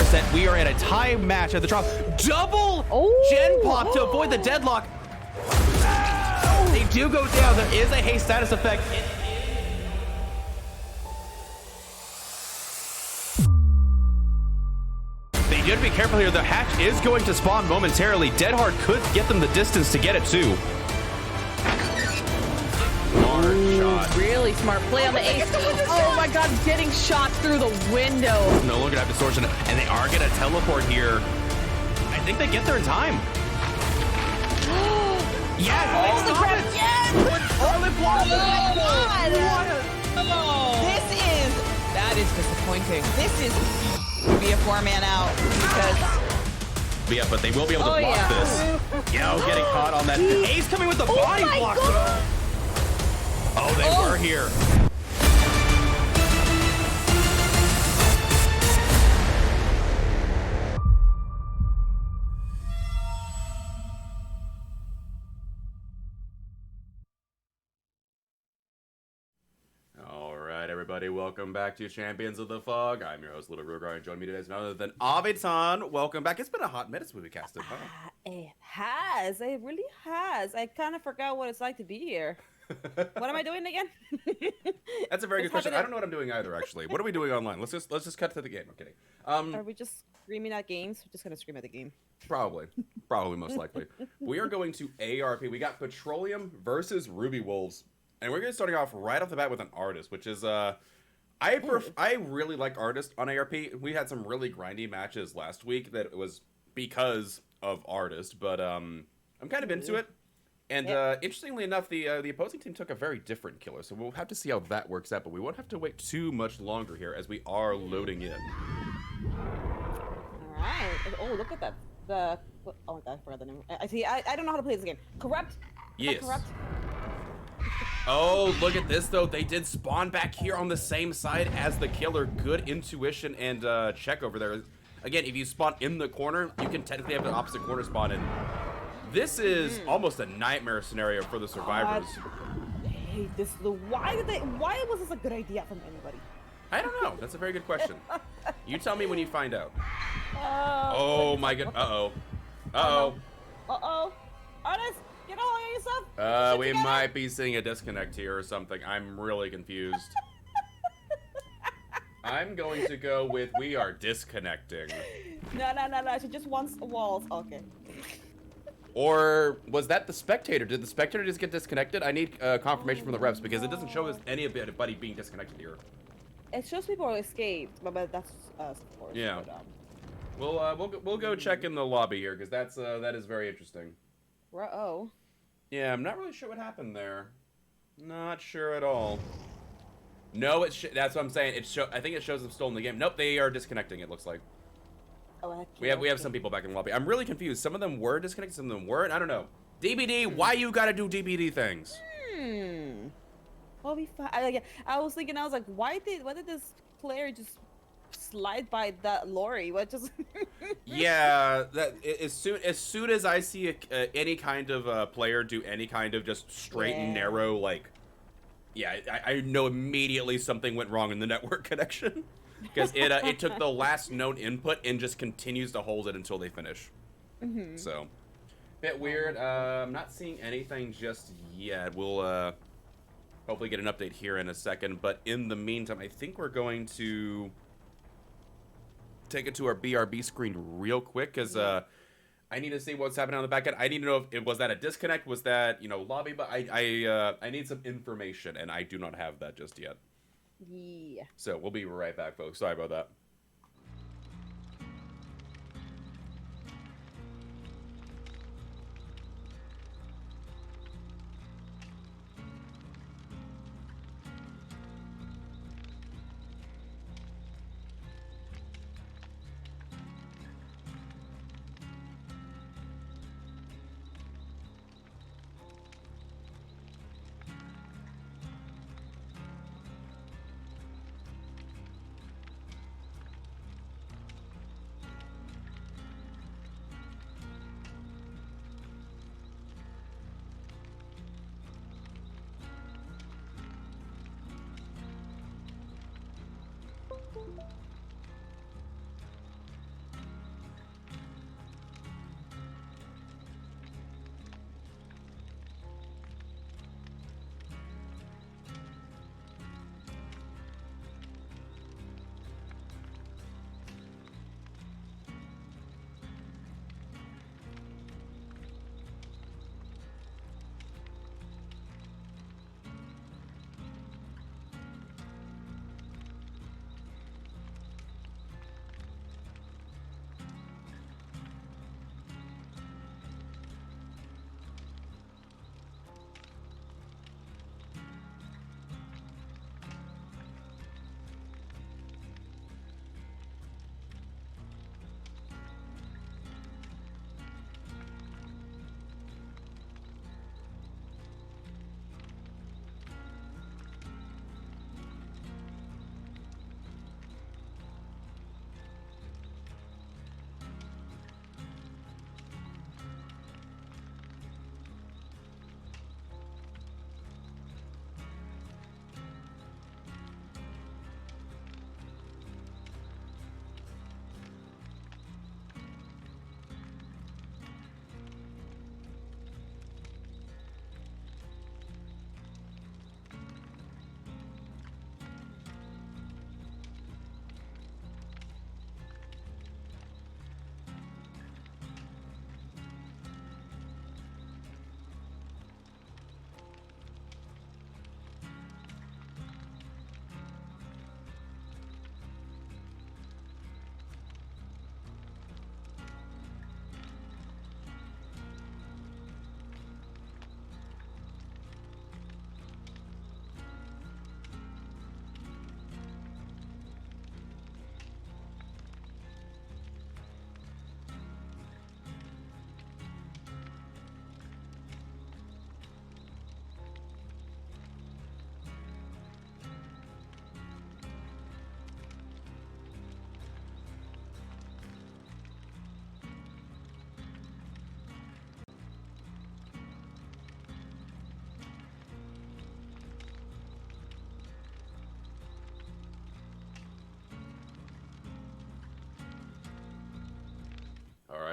set. We are at a tie match at the drop. Double gen pop to avoid the deadlock. They do go down. There is a haste status effect. They did be careful here. The hatch is going to spawn momentarily. Deadhard could get them the distance to get it too. Smart shot. Really smart play on the ace. Oh my god, getting shot through the window. No longer have distortion, and they are going to teleport here. I think they get there in time. Yes! Oh, the grab. Yes! Oh my god! That is disappointing. This is be a 4-man out because. Yeah, but they will be able to block this. Yo, getting caught on that. Ace coming with the body block. God. Oh, they were here. All right, everybody, welcome back to Champions of the Fog. I'm your host, littlerugaard, and joining me today is none other than Avytaan. Welcome back. It's been a hot minute since we casted, huh? It has. It really has. I kind of forgot what it's like to be here. What am I doing again? That's a very good question. I don't know what I'm doing either, actually. What are we doing online? Let's just cut to the game. I'm kidding. Are we just screaming at games? We're just gonna scream at the game. Probably Most likely. We are going to ARP. We got Petroleum versus Ruby Wolves, and we're going to starting off right off the bat with an Artist, which is I really like Artist on ARP. We had some really grindy matches last week that was because of Artist, but I'm kind of into it. And interestingly enough, the opposing team took a very different killer, so we'll have to see how that works out. But we won't have to wait too much longer here as we are loading in. All right. Oh, look at that. Oh my god, I forgot the name. I see. I don't know how to play this game. Corrupt. Yes. Corrupt. Oh, look at this though. They did spawn back here on the same side as the killer. Good intuition and check over there. Again, if you spawn in the corner, you can technically have the opposite corner spawn in. This is almost a nightmare scenario for the survivors. I hate this. Why was this a good idea from anybody? I don't know. That's a very good question. You tell me when you find out. Oh my god. Uh-oh. Artist, get a hold of yourself. We might be seeing a disconnect here or something. I'm really confused. I'm going to go with we are disconnecting. No. She just wants walls. Okay. Or was that the spectator? Did the spectator just get disconnected? I need confirmation from the reps because it doesn't show us anybody being disconnected here. It shows people escaped, but that's us, of course. Yeah. But, We'll go check in the lobby here because that is very interesting. Uh-oh. Yeah, I'm not really sure what happened there. Not sure at all. No, that's what I'm saying. I think it shows them still in the game. Nope, they are disconnecting. It looks like. Oh, we have some people back in the lobby. I'm really confused. Some of them were disconnected, some of them weren't. I don't know. DBD, why you gotta do DBD things? Well, I was thinking, I was like, why did this player just slide by that lorry? What just? Yeah, as soon as I see any kind of player do any kind of just straight and narrow, like, yeah, I know immediately something went wrong in the network connection. Because it took the last known input and just continues to hold it until they finish. So, bit weird. I'm not seeing anything just yet. We'll hopefully get an update here in a second. But in the meantime, I think we're going to take it to our BRB screen real quick because I need to see what's happening on the back end. I need to know if it was that a disconnect, was that lobby, but I need some information and I do not have that just yet. Yeah. So we'll be right back, folks. Sorry about that.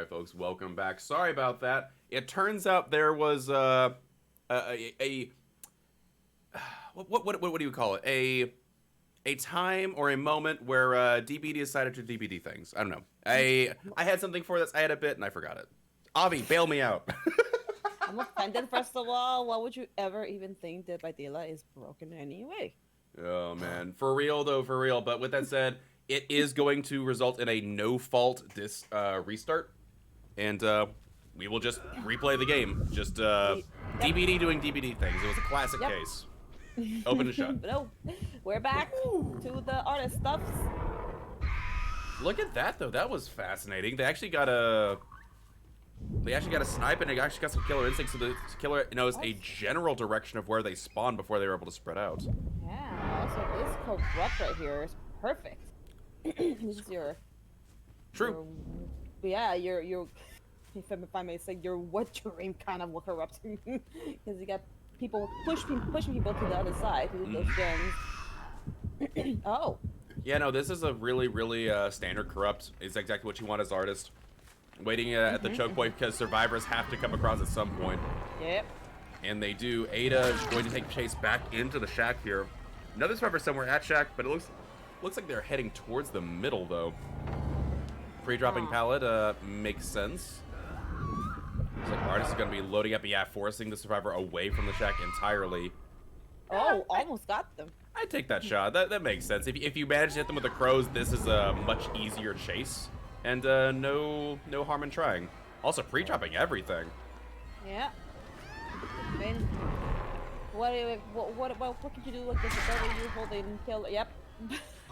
right, folks, welcome back. Sorry about that. It turns out there was what do you call it? A time or a moment where DBD decided to DBD things. I don't know. I had something for this. I had a bit and I forgot it. Avi, bail me out. I'm offended. First of all, why would you ever even think Dead by Daylight is broken anyway? Oh man, for real though, for real. But with that said, it is going to result in a no-fault restart, and we will just replay the game. Just DBD doing DBD things. It was a classic case. Open and shut. No, we're back to the artist stuffs. Look at that though. That was fascinating. They actually got a snipe, and they actually got some killer instincts. So the killer knows a general direction of where they spawn before they were able to spread out. Yeah. Also, this corrupt right here is perfect. This is your True. Your if I may say, your what dream kind of corrupt because you got people pushing people to the other side to those gens. Oh. Yeah, no, this is a really, really standard corrupt. It's exactly what you want as artist. Waiting at the choke point because survivors have to come across at some point. Yep. And they do. Ada is going to take Chase back into the shack here. Another survivor somewhere at shack, but it looks like they're heading towards the middle though. Free dropping pallet makes sense. Looks like artist is going to be loading up, forcing the survivor away from the shack entirely. Oh, almost got them. I'd take that shot. That makes sense. If you manage to hit them with the crows, this is a much easier chase. And no harm in trying. Also, pre-dropping everything. Yeah. Ben, what could you do against the devil you holding kill? Yep.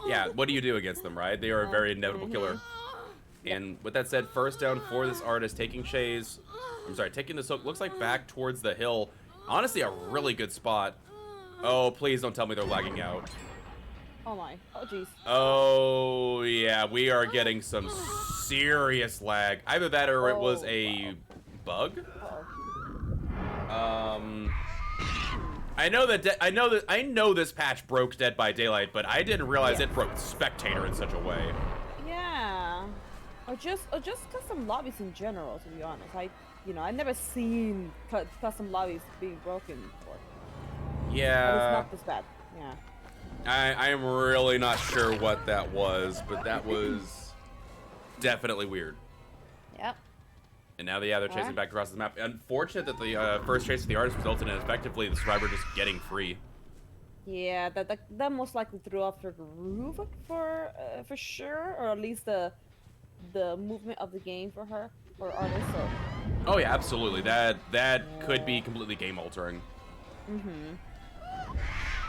Yeah, what do you do against them, right? They are a very inevitable killer. And with that said, first down for this artist, taking Shays. I'm sorry, taking this hook. Looks like back towards the hill. Honestly, a really good spot. Oh, please don't tell me they're lagging out. Oh my. Oh jeez. Oh yeah, we are getting some serious lag. Either that or it was a bug. I know this patch broke Dead by Daylight, but I didn't realize it broke Spectator in such a way. Yeah. Or just custom lobbies in general, to be honest. I've never seen custom lobbies being broken before. Yeah. But it's not this bad. Yeah. I am really not sure what that was, but that was definitely weird. Yep. And now they're chasing back across the map. Unfortunate that the first chase of the artist resulted in effectively the survivor just getting free. Yeah, that most likely threw off her groove for sure, or at least the movement of the game for her or artist. So. Oh yeah, absolutely. That could be completely game altering. Mhm.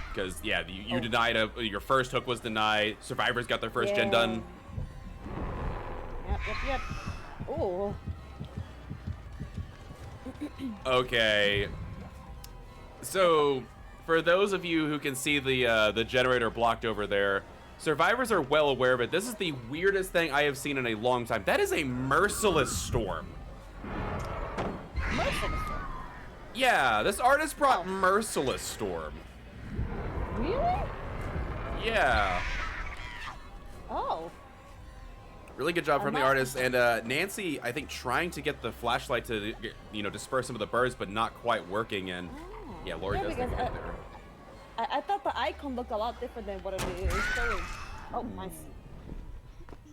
Because yeah, you denied your first hook was denied. Survivors got their first gen done. Yep. Oh. Okay. So, for those of you who can see the generator blocked over there, survivors are well aware of it. This is the weirdest thing I have seen in a long time. That is a merciless storm. Merciless storm? Yeah, this artist brought merciless storm. Really? Yeah. Oh. Really good job from the artist, and Nancy, I think, trying to get the flashlight to, disperse some of the birds, but not quite working. And yeah, Lori does think there. I thought the icon looked a lot different than what it is showing. Oh, nice.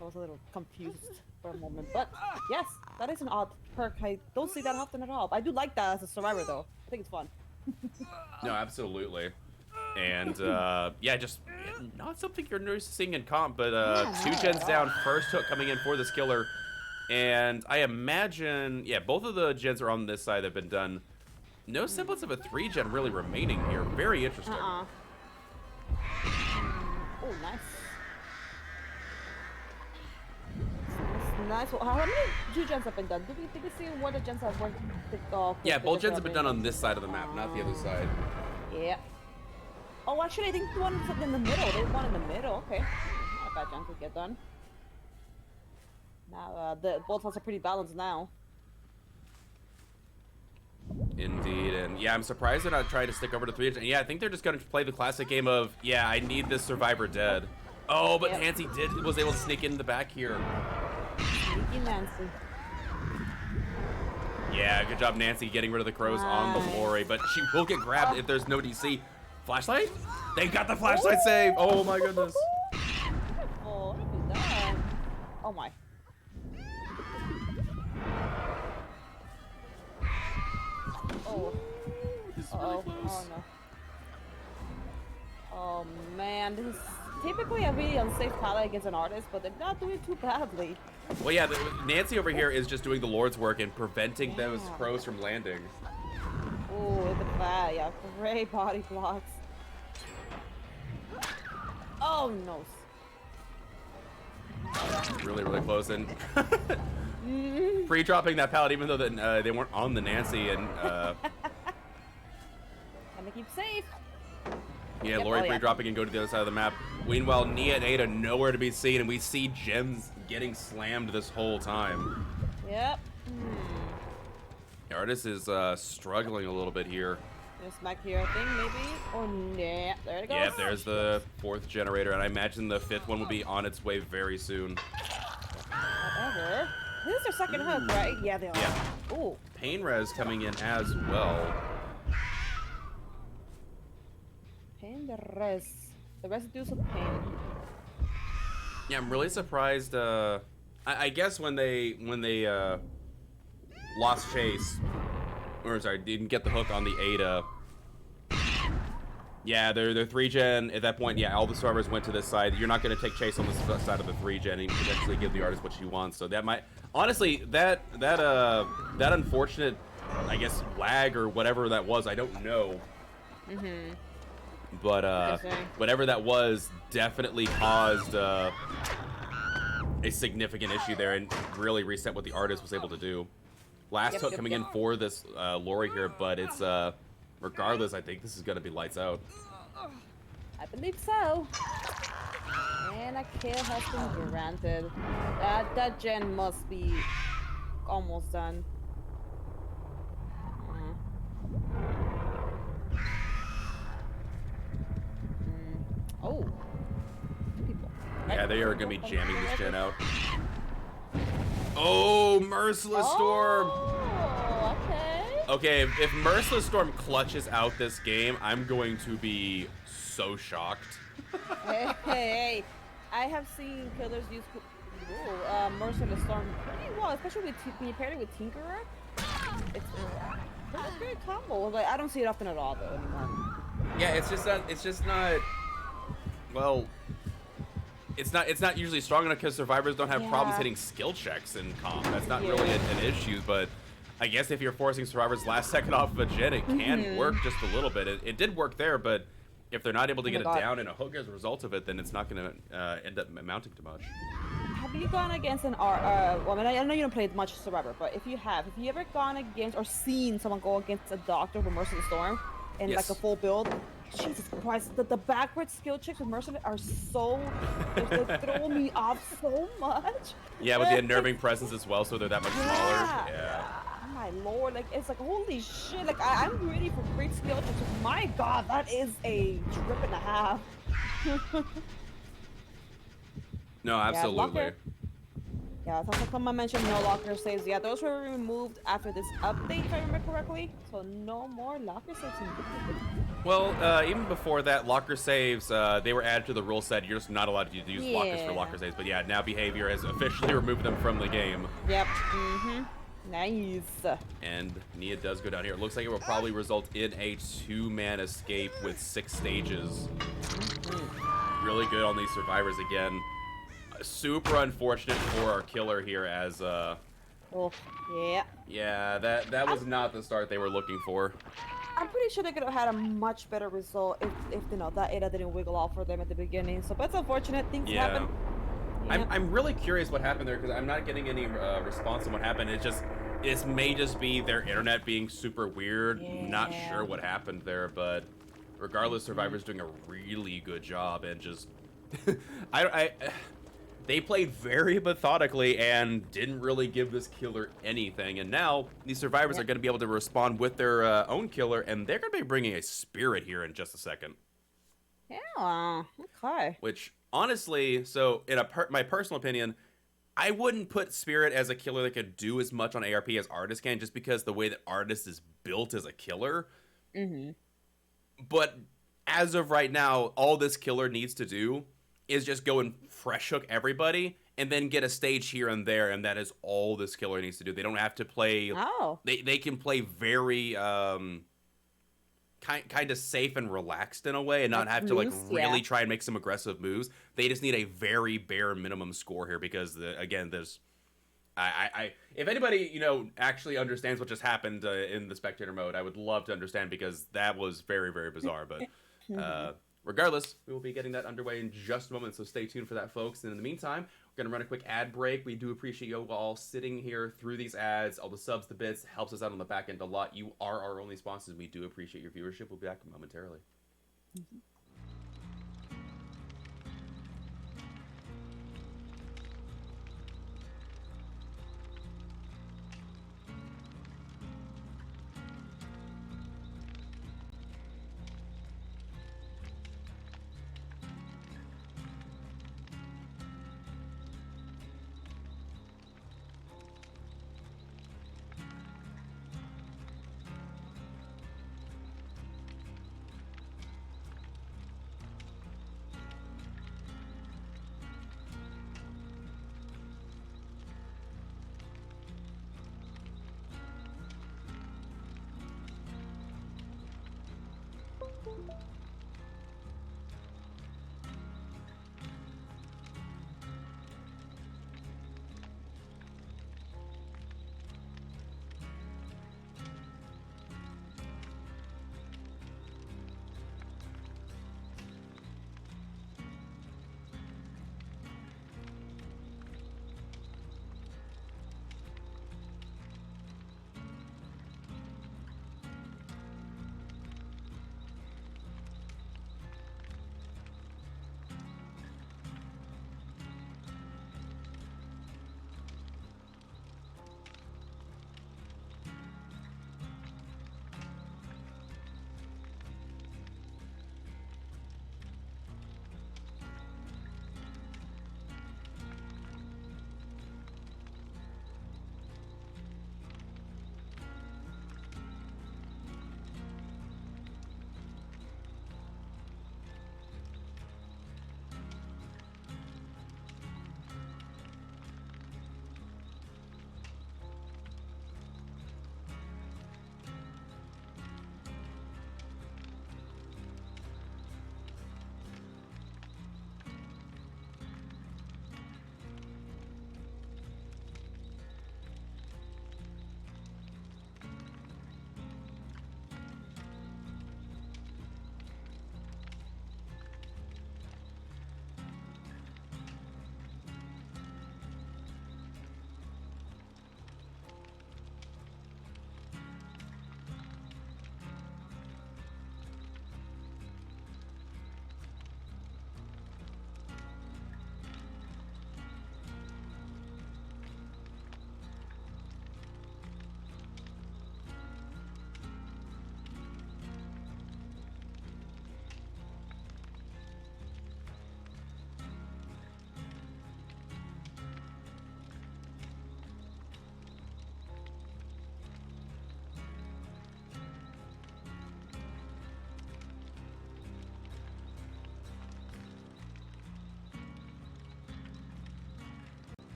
I was a little confused for a moment, but yes, that is an odd perk. I don't see that often at all. I do like that as a survivor, though. I think it's fun. No, absolutely. And just not something you're noticing in comp, but two gens down, first hook coming in for this killer. And I imagine, both of the gens are on this side that have been done. No semblance of a 3-gen really remaining here. Very interesting. Oh, nice. Nice. How many 2-gens have been done? Did we see what the gens have worked? Yeah, both gens have been done on this side of the map, not the other side. Yeah. Oh, actually, I think one was in the middle. There's one in the middle. Okay. Not a bad gen to get done. Now, both sides are pretty balanced now. Indeed, and yeah, I'm surprised they're not trying to stick over to 3. Yeah, I think they're just going to play the classic game of, I need this survivor dead. Oh, but Nancy was able to sneak in the back here. Sneaky Nancy. Yeah, good job, Nancy, getting rid of the crows on the lorry, but she will get grabbed if there's no DC. Flashlight? They got the flashlight save! Oh my goodness. Oh, what have you done? Oh my. Oh. This is Uh-oh. really close. Oh no. Oh man, this is typically a really unsafe palette against an artist, but they're not doing too badly. Well, yeah, Nancy over here is just doing the Lord's work and preventing those crows from landing. Oh, look at that. Yeah, great body blocks. Oh no. Really, really close. And pre-dropping that pallet, even though they weren't on the Nancy. And Gotta keep safe. yeah, Yep, Lori oh, yeah. pre-dropping and go to the other side of the map. Meanwhile, Nia and Ada nowhere to be seen, and we see gems getting slammed this whole time. Yep. The artist is struggling a little bit here. Just back here, I think, maybe. Oh, nah. There it goes. Yeah, there's the 4th generator, and I imagine the 5th one will be on its way very soon. Whatever. This is their second hook, right? Yeah, they are. Yeah. Ooh. Pain res coming in as well. Pain the res. The residues of pain. Yeah, I'm really surprised. I guess when they lost Chase, or sorry, didn't get the hook on the Ada. Yeah, they're 3-gen at that point. Yeah, all the survivors went to this side. You're not going to take Chase on this side of the 3-gen and potentially give the artist what she wants. So that might honestly that unfortunate, I guess, lag or whatever that was. I don't know. But whatever that was definitely caused a significant issue there and really reset what the artist was able to do. Last hook coming in for this Lori here, but it's regardless, I think this is gonna be lights out. I believe so. And a kill has been granted. That gen must be almost done. Oh. Two people. Yeah, they are gonna be jamming this gen out. Oh, Merciless Storm! Oh, okay. Okay, if Merciless Storm clutches out this game, I'm going to be so shocked. Hey. I have seen killers use Merciless Storm pretty well, especially when you pair it with Tinkerer. It's a great combo. Like, I don't see it often at all, though, anymore. Yeah, it's just not. Well, it's not usually strong enough because survivors don't have problems hitting skill checks in comp. That's not really an issue, but I guess if you're forcing survivors last second off of a gen, it can work just a little bit. It did work there, but if they're not able to get it down in a hook as a result of it, then it's not going to end up amounting to much. Have you gone against an well, I mean, I know you don't play much Survivor, but if you ever gone against or seen someone go against a doctor with Merciless Storm in like a full build? Jesus Christ, the backward skill checks with Merciless are so, they throw me off so much. Yeah, with the unnerving presence as well, so they're that much smaller. Yeah. Oh my lord, like, it's like, holy shit, like, I'm ready for great skill checks. My god, that is a trip and a half. No, absolutely. Yeah, it sounds like someone mentioned no locker saves. Yeah, those were removed after this update, if I remember correctly. So no more locker saves. Well, even before that, locker saves, they were added to the rule set. You're just not allowed to use lockers for locker saves. But yeah, now Behavior has officially removed them from the game. Yep. Nice. And Nia does go down here. It looks like it will probably result in a 2-man escape with 6 stages. Really good on these survivors again. Super unfortunate for our killer here as oh, yeah. Yeah, that was not the start they were looking for. I'm pretty sure they could have had a much better result if you know that Ada didn't wiggle off for them at the beginning. So that's unfortunate. Things happen. Yeah. I'm really curious what happened there because I'm not getting any response on what happened. It may just be their internet being super weird. Not sure what happened there, but regardless, Survivor's doing a really good job and just they played very methodically and didn't really give this killer anything. And now these survivors are going to be able to respond with their own killer, and they're going to be bringing a spirit here in just a second. Yeah. Okay. Which honestly, so in my personal opinion, I wouldn't put Spirit as a killer that could do as much on ARP as Artist can, just because the way that Artist is built as a killer. Mm-hmm. But as of right now, all this killer needs to do is just go and fresh hook everybody, and then get a stage here and there, and that is all this killer needs to do. They don't have to play. Oh. They can play very kind of safe and relaxed in a way, and not have to like really try and make some aggressive moves. They just need a very bare minimum score here, because again, there's if anybody actually understands what just happened in the spectator mode, I would love to understand, because that was very, very bizarre. But regardless, we will be getting that underway in just a moment, so stay tuned for that, folks. And in the meantime, we're going to run a quick ad break. We do appreciate you all sitting here through these ads. All the subs, the bits, helps us out on the back end a lot. You are our only sponsors. We do appreciate your viewership. We'll be back momentarily. Mm-hmm.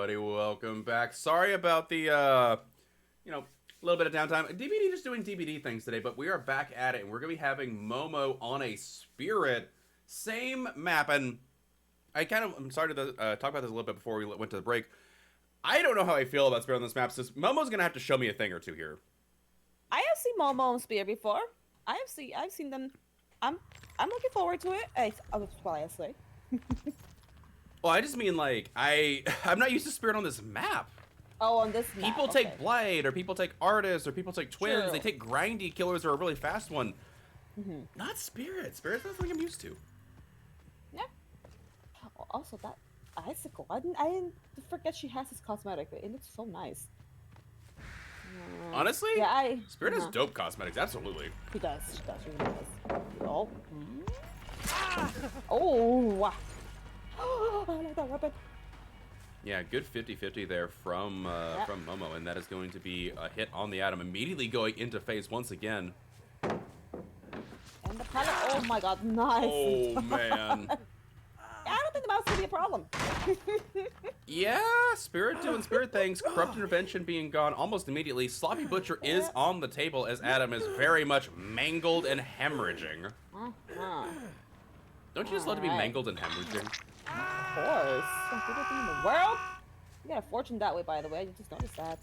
everybody. Welcome back. Sorry about the, you know, a little bit of downtime. DBD just doing DBD things today, but we are back at it, and we're going to be having Momo on a Spirit. Same map, and I'm sorry to talk about this a little bit before we went to the break. I don't know how I feel about Spirit on this map, so Momo's going to have to show me a thing or two here. I have seen Momo and Spear before. I've seen them. I'm looking forward to it. That's what I say. Well, I just mean, like, I'm not used to Spirit on this map. Oh, on this map. People take Blight, or people take Artists, or people take Twins. True. They take grindy killers or a really fast one. Not Spirit. Spirit's not something I'm used to. Yeah. Oh, also, that icicle. I didn't forget she has this cosmetic. It looks so nice. Honestly, yeah, Spirit has dope cosmetics. Absolutely. She does. She really does. Oh. Oh. Wow. I like that weapon. Yeah, good 50-50 there from Momo, and that is going to be a hit on the Atom, immediately going into phase once again. And the pallet. Oh my god, nice. Oh man. I don't think the mouse will be a problem. Yeah, Spirit doing Spirit things. Corrupt Intervention being gone almost immediately. Sloppy Butcher is on the table as Adam is very much mangled and hemorrhaging. Don't you just love to be mangled and hemorrhaging? Of course. Some favorite thing in the world. You got a fortune that way, by the way. You just noticed that.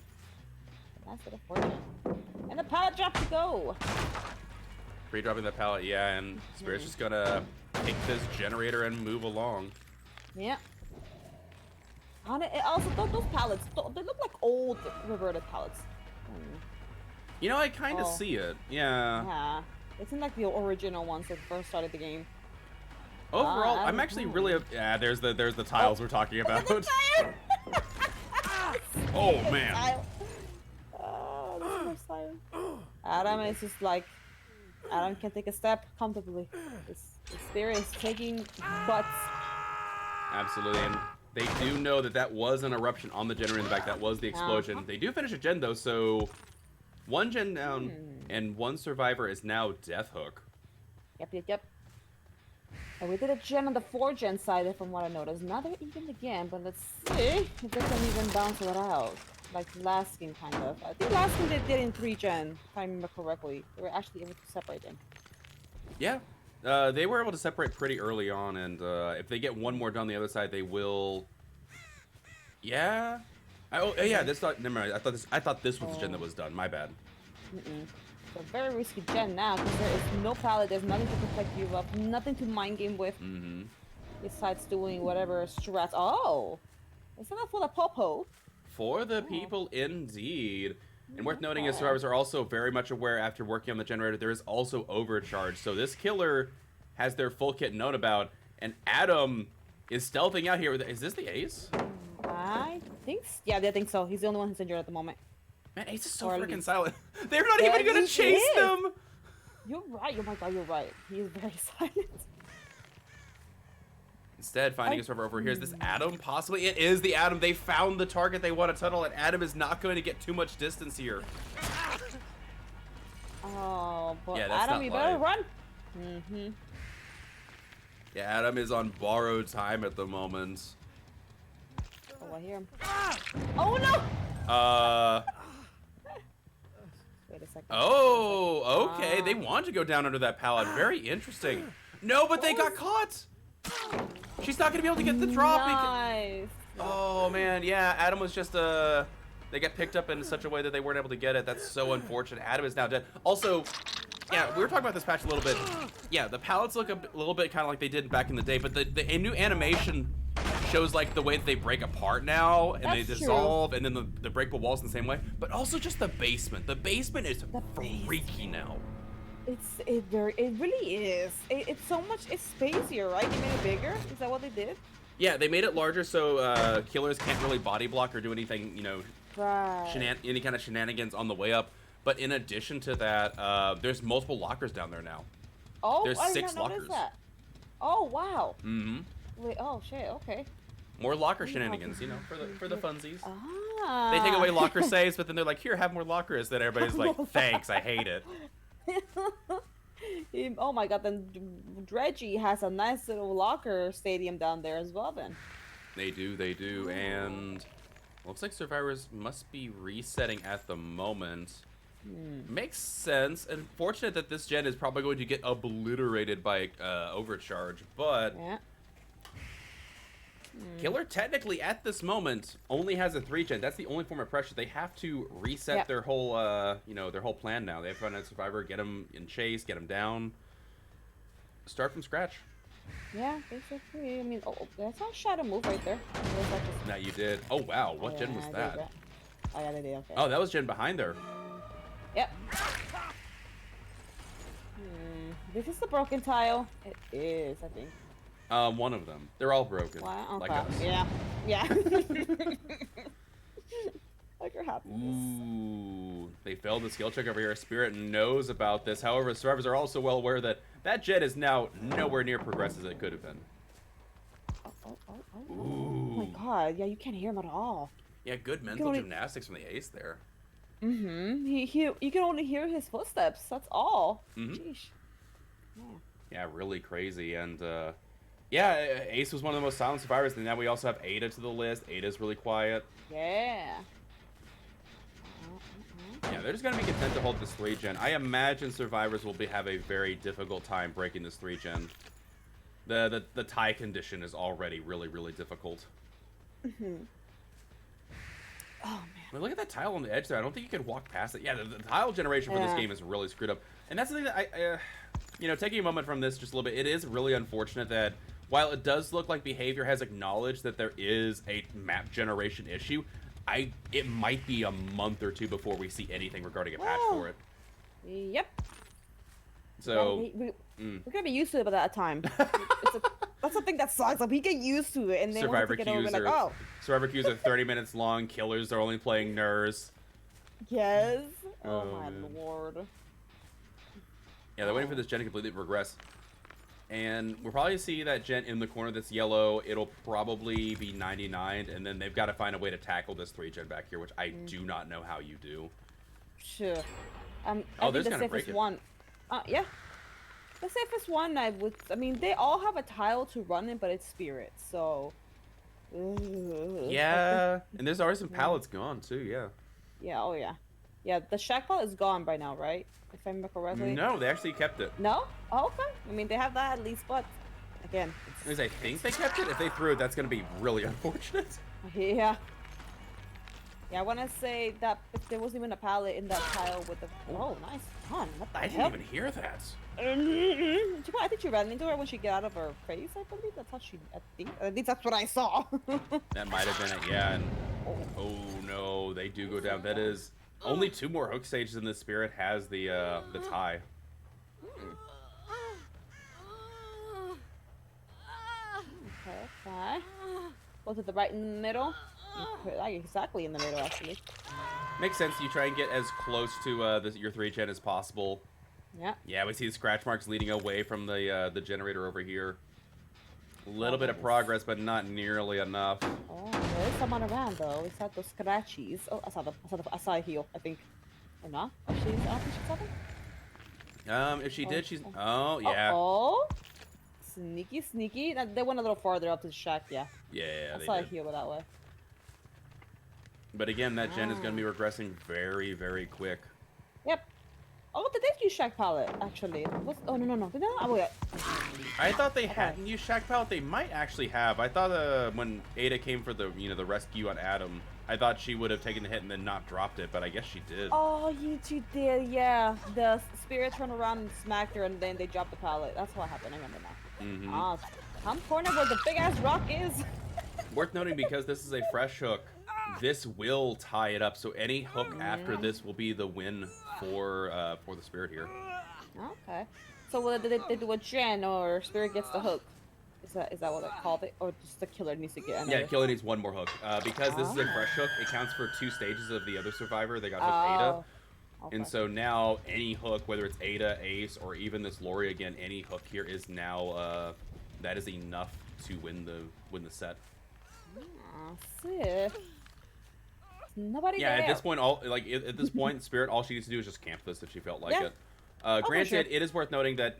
Nice bit of fortune. And the pallet drop to go. Pre-dropping the pallet, yeah, and Spirit's just gonna take this generator and move along. Yeah. On it, also, those pallets, they look like old reverted pallets. You know, I kind of see it. Yeah. Yeah. It seemed like the original ones that first started the game. Overall, I'm actually really. Yeah, there's the tiles we're talking about. Oh man. Oh, this is my style. Adam is just like, Adam can take a step comfortably. His Spirit is taking butts. Absolutely, and they do know that was an eruption on the generator in the back. That was the explosion. They do finish a gen though, so one gen down, and one survivor is now Death Hook. Yep. And we did a gen on the 4-gen side, from what I noticed. Now they're even again, but let's see if they can even bounce it out. Like last game, kind of. I think last game they did in 3-gen, if I remember correctly. They were actually able to separate them. Yeah, they were able to separate pretty early on, and if they get one more done on the other side, they will. Yeah. Yeah. This thought. Never mind. I thought this was the gen that was done. My bad. It's a very risky gen now because there is no pallet. There's nothing to protect you up. Nothing to mind game with. Besides doing whatever strats. Oh, is that for the popo? For the people, indeed. And worth noting is survivors are also very much aware after working on the generator, there is also overcharge. So this killer has their full kit known about, and Adam is stealthing out here. Is this the Ace? I think I think so. He's the only one who's injured at the moment. Man, Ace is so freaking silent. They're not even gonna chase them! You're right. Oh my god, you're right. He is very silent. Instead, finding a server over here. Is this Adam? Possibly. It is the Adam. They found the target they want to tunnel, and Adam is not going to get too much distance here. Oh, but yeah, that's Adam, you better run. Yeah, Adam is on borrowed time at the moment. Oh, I hear him. Oh no! Wait a second. Oh, okay. They want to go down under that pallet. Very interesting. No, but they got caught. She's not gonna be able to get the drop. Nice. Oh man, yeah. Adam was just they got picked up in such a way that they weren't able to get it. That's so unfortunate. Adam is now dead. Also, yeah, we were talking about this patch a little bit. Yeah, the pallets look a little bit kind of like they did back in the day, but the new animation shows like the way that they break apart now and they dissolve, and then the breakable walls in the same way. But also just the basement. The basement is freaky now. It really is. It's so much. It's spacier, right? They made it bigger. Is that what they did? Yeah, they made it larger so killers can't really body block or do anything, you know, any kind of shenanigans on the way up. But in addition to that, there's multiple lockers down there now. Oh, there's I 6 did not notice lockers. That. Oh wow. Wait. Oh shit. Okay. More locker shenanigans, you know, for the funsies. Ah. They take away locker saves, but then they're like, here, have more lockers. Then everybody's like, thanks, I hate it. Oh my god, then Dredgy has a nice little locker stadium down there as well then. They do, and Looks like survivors must be resetting at the moment. Makes sense. Unfortunate that this gen is probably going to get obliterated by overcharge, but Yeah. Killer technically at this moment only has a 3 gen. That's the only form of pressure. They have to reset their whole, their whole plan now. They have to find a survivor, get him in chase, get him down, start from scratch. Yeah, basically. I mean, that's not shadow move right there. Or is that just... Now you did. Oh wow, what gen was I did that? Oh yeah, they did. Okay. Oh, that was gen behind there. Yep. This is the broken tile. It is, I think. One of them. They're all broken. Wow. Like Okay. us. Yeah. Yeah. Like your happiness. Ooh, they failed the skill check over here. Spirit knows about this. However, survivors are also well aware that that jet is now nowhere near progressed as it could have been. Oh my god. Yeah, you can't hear him at all. Yeah, good mental gymnastics from the ace there. You can only hear his footsteps. That's all. Sheesh. Yeah. Yeah, really crazy. And yeah, Ace was one of the most silent survivors. And now we also have Ada to the list. Ada's really quiet. Yeah. Yeah, they're just gonna be content to hold this 3 gen. I imagine survivors will have a very difficult time breaking this 3 gen. The tie condition is already really difficult. Oh man. But look at that tile on the edge there. I don't think you could walk past it. Yeah, the tile generation for this game is really screwed up. And that's the thing that I taking a moment from this just a little bit, it is really unfortunate that while it does look like behavior has acknowledged that there is a map generation issue, it might be a month or 2 before we see anything regarding a patch for it. Yep. So we're gonna be used to it by that time. That's the thing that sucks. Like we get used to it, and then Survivor once we get over, queues we're like, oh. Survivor queues are 30 minutes long. Killers are only playing Nurs. Yes. Oh, Oh my man. lord. Yeah, they're waiting for this gen to completely progress. And we'll probably see that gen in the corner that's yellow. It'll probably be 99, and then they've got to find a way to tackle this 3 gen back here, which I do not know how you do. Sure. I Oh, think there's the gonna break safest it. one. Yeah. The safest one I mean, they all have a tile to run in, but it's spirit, so. Yeah, and there's already some pallets gone too. Yeah. Yeah. Oh yeah. Yeah. The shack pile is gone by now, right? If I remember correctly. No, they actually kept it. No? Oh, okay. I mean, they have that at least, but again. Because I think they kept it. If they threw it, that's going to be really unfortunate. Yeah. Yeah, I want to say that if there wasn't even a pallet in that tile with the. Oh, nice. Con. What the I hell? didn't even hear that. I think she ran into her when she got out of her face, I believe. That's how she. I think. At least that's what I saw. That might have been it. Yeah. And, oh no, they do go down. That is only 2 more hook stages, and the spirit has the tie. Okay. Was it the right in the middle? Like exactly in the middle, actually. Makes sense. You try and get as close to your 3 gen as possible. Yeah. Yeah, we see the scratch marks leading away from the generator over here. A little bit of progress, but not nearly enough. Oh, there is someone around though. We saw those scratchies. Oh, I saw a heel, I think. Or not? Oh, I don't think she saw them. If she did, she's. Oh yeah. Oh. Sneaky. They went a little farther up to the shack. Yeah. Yeah, I they saw a did. heel that way. But again, that gen is going to be regressing very quick. Yep. Oh, did they use shack pallet actually? Oh no. Did they not? Oh, yeah. I thought they hadn't used Shack Pallet. They might actually have. I thought when Ada came for the the rescue on Adam, I thought she would have taken the hit and then not dropped it, but I guess she did. Oh, she did. Yeah. The spirit turned around and smacked her, and then they dropped the pallet. That's what happened. I remember now. Ah, come corner where the big ass rock is. Worth noting because this is a fresh hook. This will tie it up, so any hook after this will be the win for the spirit here. Okay. So whether they do a gen or spirit gets the hook, is that what they called it, or just the killer needs to get another? Yeah, killer needs 1 more hook. Because this is a fresh hook, it counts for 2 stages of the other survivor. They got hooked Ada. Okay. And so now any hook, whether it's Ada, Ace, or even this Lori again, any hook here is now that is enough to win the set. Sick. Nobody Yeah, there. at this point, at this point, Spirit, all she needs to do is just camp this if she felt like Yeah. it. for Granted, sure. it is worth noting that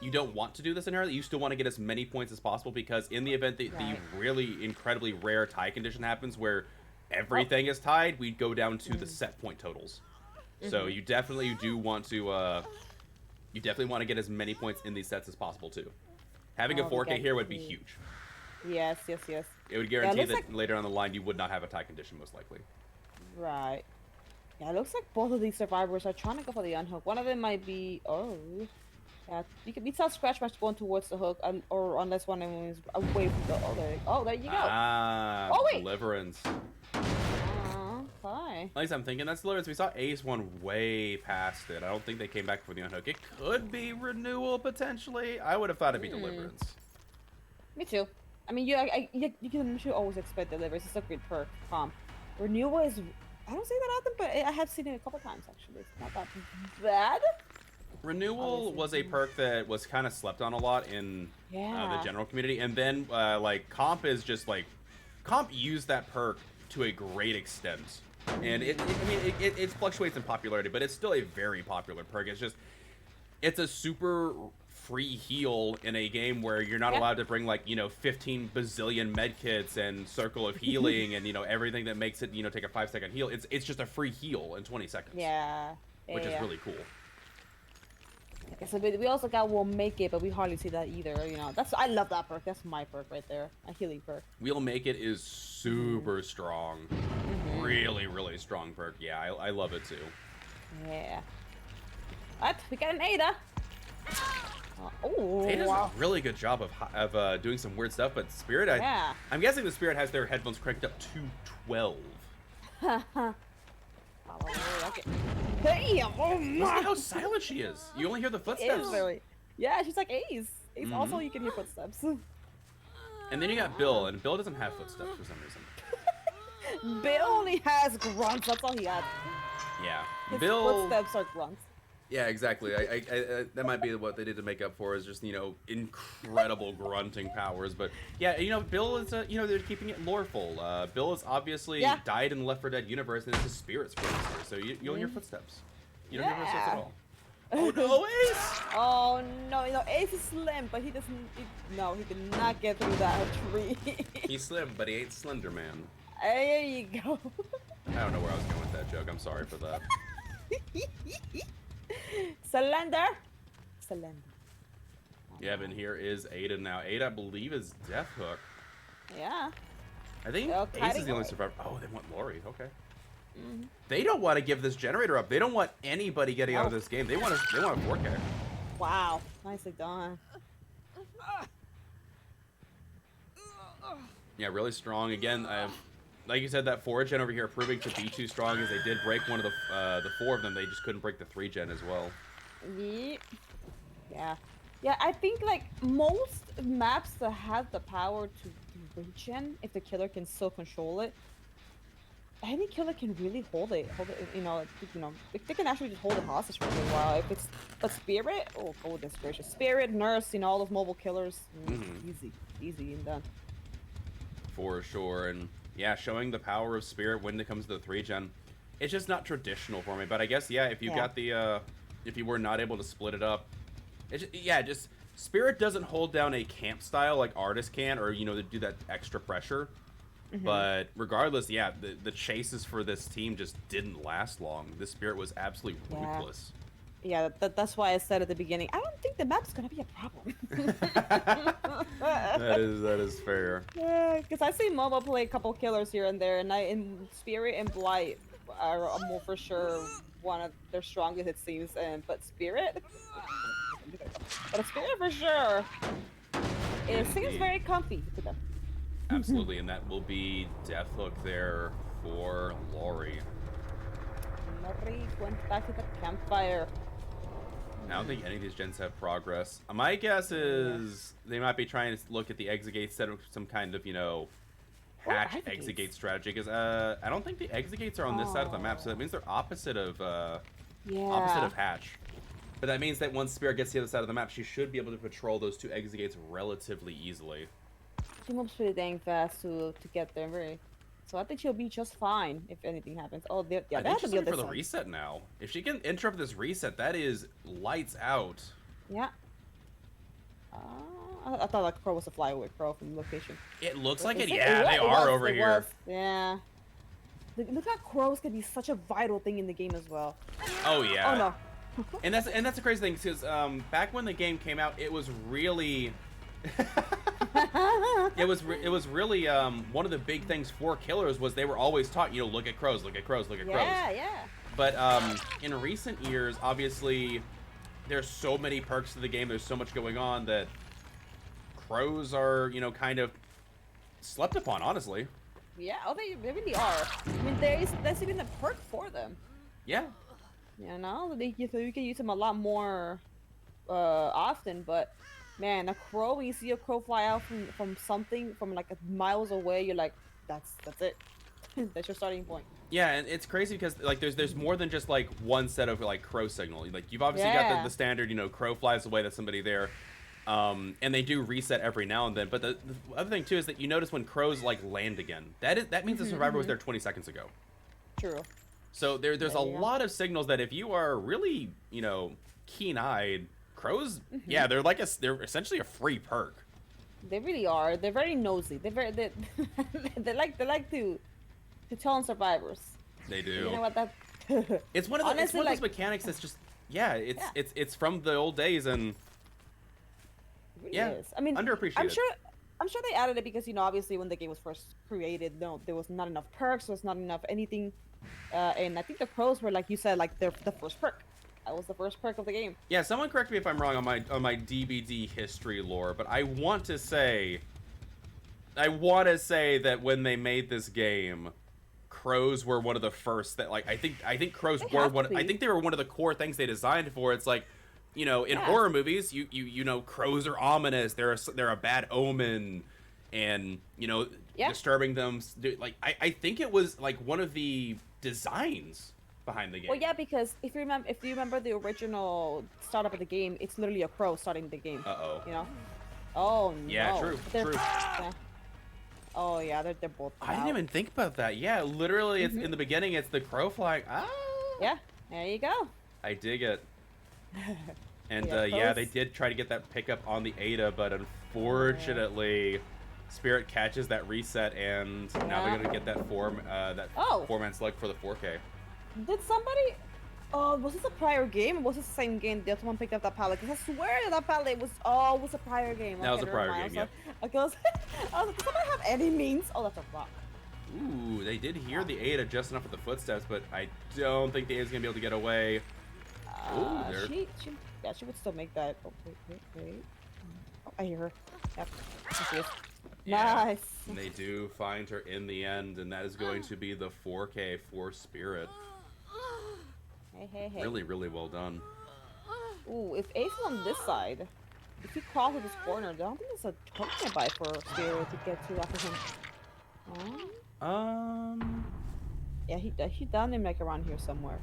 you don't want to do this inherently. You still want to get as many points as possible because in the event that the really incredibly rare tie condition happens where everything is tied, we'd go down to the set point totals. So you definitely do want to, you definitely want to get as many points in these sets as possible too. Having a 4K here would be huge. Yes, yes, yes. It would guarantee that later on the line you would not have a tie condition most likely. Right. Yeah, it looks like both of these survivors are trying to go for the unhook. One of them might be... Oh. Yeah, you can beat out Scratch Match going towards the hook, or unless one of them is away from the other. Oh, there you go. Ah, oh, wait. Deliverance. Hi. At least I'm thinking that's Deliverance. We saw Ace one way past it. I don't think they came back for the unhook. It could be Renewal, potentially. I would have thought it'd be Deliverance. Me too. I mean, you can always expect Deliverance. It's a great perk comp. Renewal is... I don't say that often, but I have seen it a couple times, actually. It's not that bad. Renewal was a perk that was kind of slept on a lot in the general community. And then, like, Comp is just, like... Comp used that perk to a great extent. And, it fluctuates in popularity, but it's still a very popular perk. It's just... It's a super free heal in a game where you're not allowed to bring, like, 15 bazillion medkits and Circle of Healing and, everything that makes it, take a 5-second heal. It's just a free heal in 20 seconds. Yeah. Which is really cool. Okay, so we also got We'll Make It, but we hardly see that either, I love that perk. That's my perk right there. A healing perk. We'll Make It is super strong. Really, really strong perk. Yeah, I love it too. Yeah. What? We got an Ada. Oh, Ada does a really good job of doing some weird stuff, but Spirit, I'm guessing the Spirit has their headphones cranked up to 12. Hey, Look at how silent she is. You only hear the footsteps. Yeah, she's like Ace. Ace also you can hear footsteps. And then you got Bill, and Bill doesn't have footsteps for some reason. Bill only has grunts. That's all he has. Yeah, His Bill. footsteps are grunts. Yeah, exactly. I that might be what they did to make up for is just incredible grunting powers. But yeah, Bill is they're keeping it loreful. Bill is obviously died in the Left 4 Dead universe, and it's a spirit sprinter, so you don't hear footsteps. You don't hear footsteps at all. Oh no, Ace! Oh no, Ace is slim, but he doesn't. He did not get through that tree. He's slim, but he ain't Slender Man. There you go. I don't know where I was going with that joke. I'm sorry for that. Slender. Yeah, but here is Ada now. Ada, I believe, is Death Hook. Yeah. I think Ace is the only survivor. Oh, they want Lori. Okay. They don't want to give this generator up. They don't want anybody getting out of this game. They want a 4K. Wow, nicely done. Yeah, really strong. Again, like you said, that 4 gen over here proving to be too strong as they did break one of the 4 of them. They just couldn't break the 3 gen as well. Yeah, I think like most maps that have the power to regen, if the killer can still control it, any killer can really hold it. They can actually just hold it hostage for a little while. If it's a Spirit, oh goodness gracious, Spirit, Nurse, all those mobile killers, easy and done. For sure, and yeah, showing the power of Spirit when it comes to the 3 gen, it's just not traditional for me. But I guess if you got the if you were not able to split it up, just Spirit doesn't hold down a camp style like Artist can, or to do that extra pressure. But regardless, the chases for this team just didn't last long. This Spirit was absolutely ruthless. Yeah, that's why I said at the beginning, I don't think the map's gonna be a problem. that is fair. Yeah, because I see Momo play a couple killers here and there, and Spirit and Blight are more for sure one of their strongest, it seems. But Spirit for sure, it seems very comfy to them. Absolutely, and that will be Death Hook there for Lori. Lori went back to the campfire. I don't think any of these gens have progress. My guess is they might be trying to look at the exit gates, set up some kind of, hatch exit gate strategy. Because I don't think the exit gates are on this side of the map, so that means they're opposite of hatch. But that means that once Spirit gets to the other side of the map, she should be able to patrol those 2 exit gates relatively easily. She moves pretty dang fast to get there, really. So I think she'll be just fine if anything happens. Oh, they have to be on this for the side. reset now. If she can interrupt this reset, that is lights out. Yeah. I thought like Crow was a flyaway Crow from the location. It looks like it. Yeah, they are over here. Yeah. Look how crows can be such a vital thing in the game as well. Oh yeah. Oh no. And that's the crazy thing because back when the game came out, it was really it was really one of the big things for killers was they were always taught, you know, look at crows, look at crows, look at crows. Yeah. But in recent years, obviously, there's so many perks to the game. There's so much going on that crows are, you know, kind of slept upon, honestly. Yeah, oh, they really are. I mean, there's even a perk for them. Yeah. You know, you can use them a lot more often. But man, a crow, when you see a crow fly out from something from like miles away, you're like, that's it. That's your starting point. Yeah, and it's crazy because like there's more than just like one set of like crow signal. Like you've obviously got the standard, you know, crow flies away, that's somebody there. And they do reset every now and then. But the other thing too is that you notice when crows like land again, that means the survivor was there 20 seconds ago. True. So there's a lot of signals that if you are really, you know, keen-eyed, crows, yeah, they're essentially a free perk. They really are. They're very nosy. They they like to tell on survivors. They do. You know what that? It's one of the, it's one of those mechanics that's just it's from the old days and It really is. I mean, underappreciated. I'm sure they added it because, you know, obviously when the game was first created, no, there was not enough perks, there was not enough anything, and I think the crows were, like you said, like the first perk. That was the first perk of the game. Yeah, someone correct me if I'm wrong on my DVD history lore, but I want to say that when they made this game, crows were one of the first that, like, I think crows were one. I think they were one of the core things they designed for. It's like, you know, in horror movies, you know, crows are ominous. They're a bad omen, and you know, disturbing them. Like, I think it was like one of the designs behind the game. Well, yeah, because if you remember the original startup of the game, it's literally a crow starting the game. You know? Oh no. Yeah, true. Yeah. Oh yeah, they're both. I didn't even think about that. Yeah, literally, it's in the beginning. It's the crow flying. Ah. Yeah, there you go. I dig it. And they did try to get that pickup on the Ada, but unfortunately, Spirit catches that reset, and now they're gonna get that four-man slug for the 4K. Did somebody? Was this a prior game? Or was this the same game? The other one picked up that pallet. Because I swear that pallet was a prior game. That was a prior game. Yeah. Okay, I was like, does somebody have any means? Oh, that's a rock. Ooh, they did hear the Ada just enough with the footsteps, but I don't think the Ada's gonna be able to get away. She would still make that. Oh, wait. Oh, I hear her. Yep. There she is. Yeah, nice. They do find her in the end, and that is going to be the 4K for Spirit. Hey. Really, really well done. Ooh, if Ace is on this side, if he crosses this corner, I don't think there's a hook nearby for Spirit to get to after him. Yeah, he down him like around here somewhere.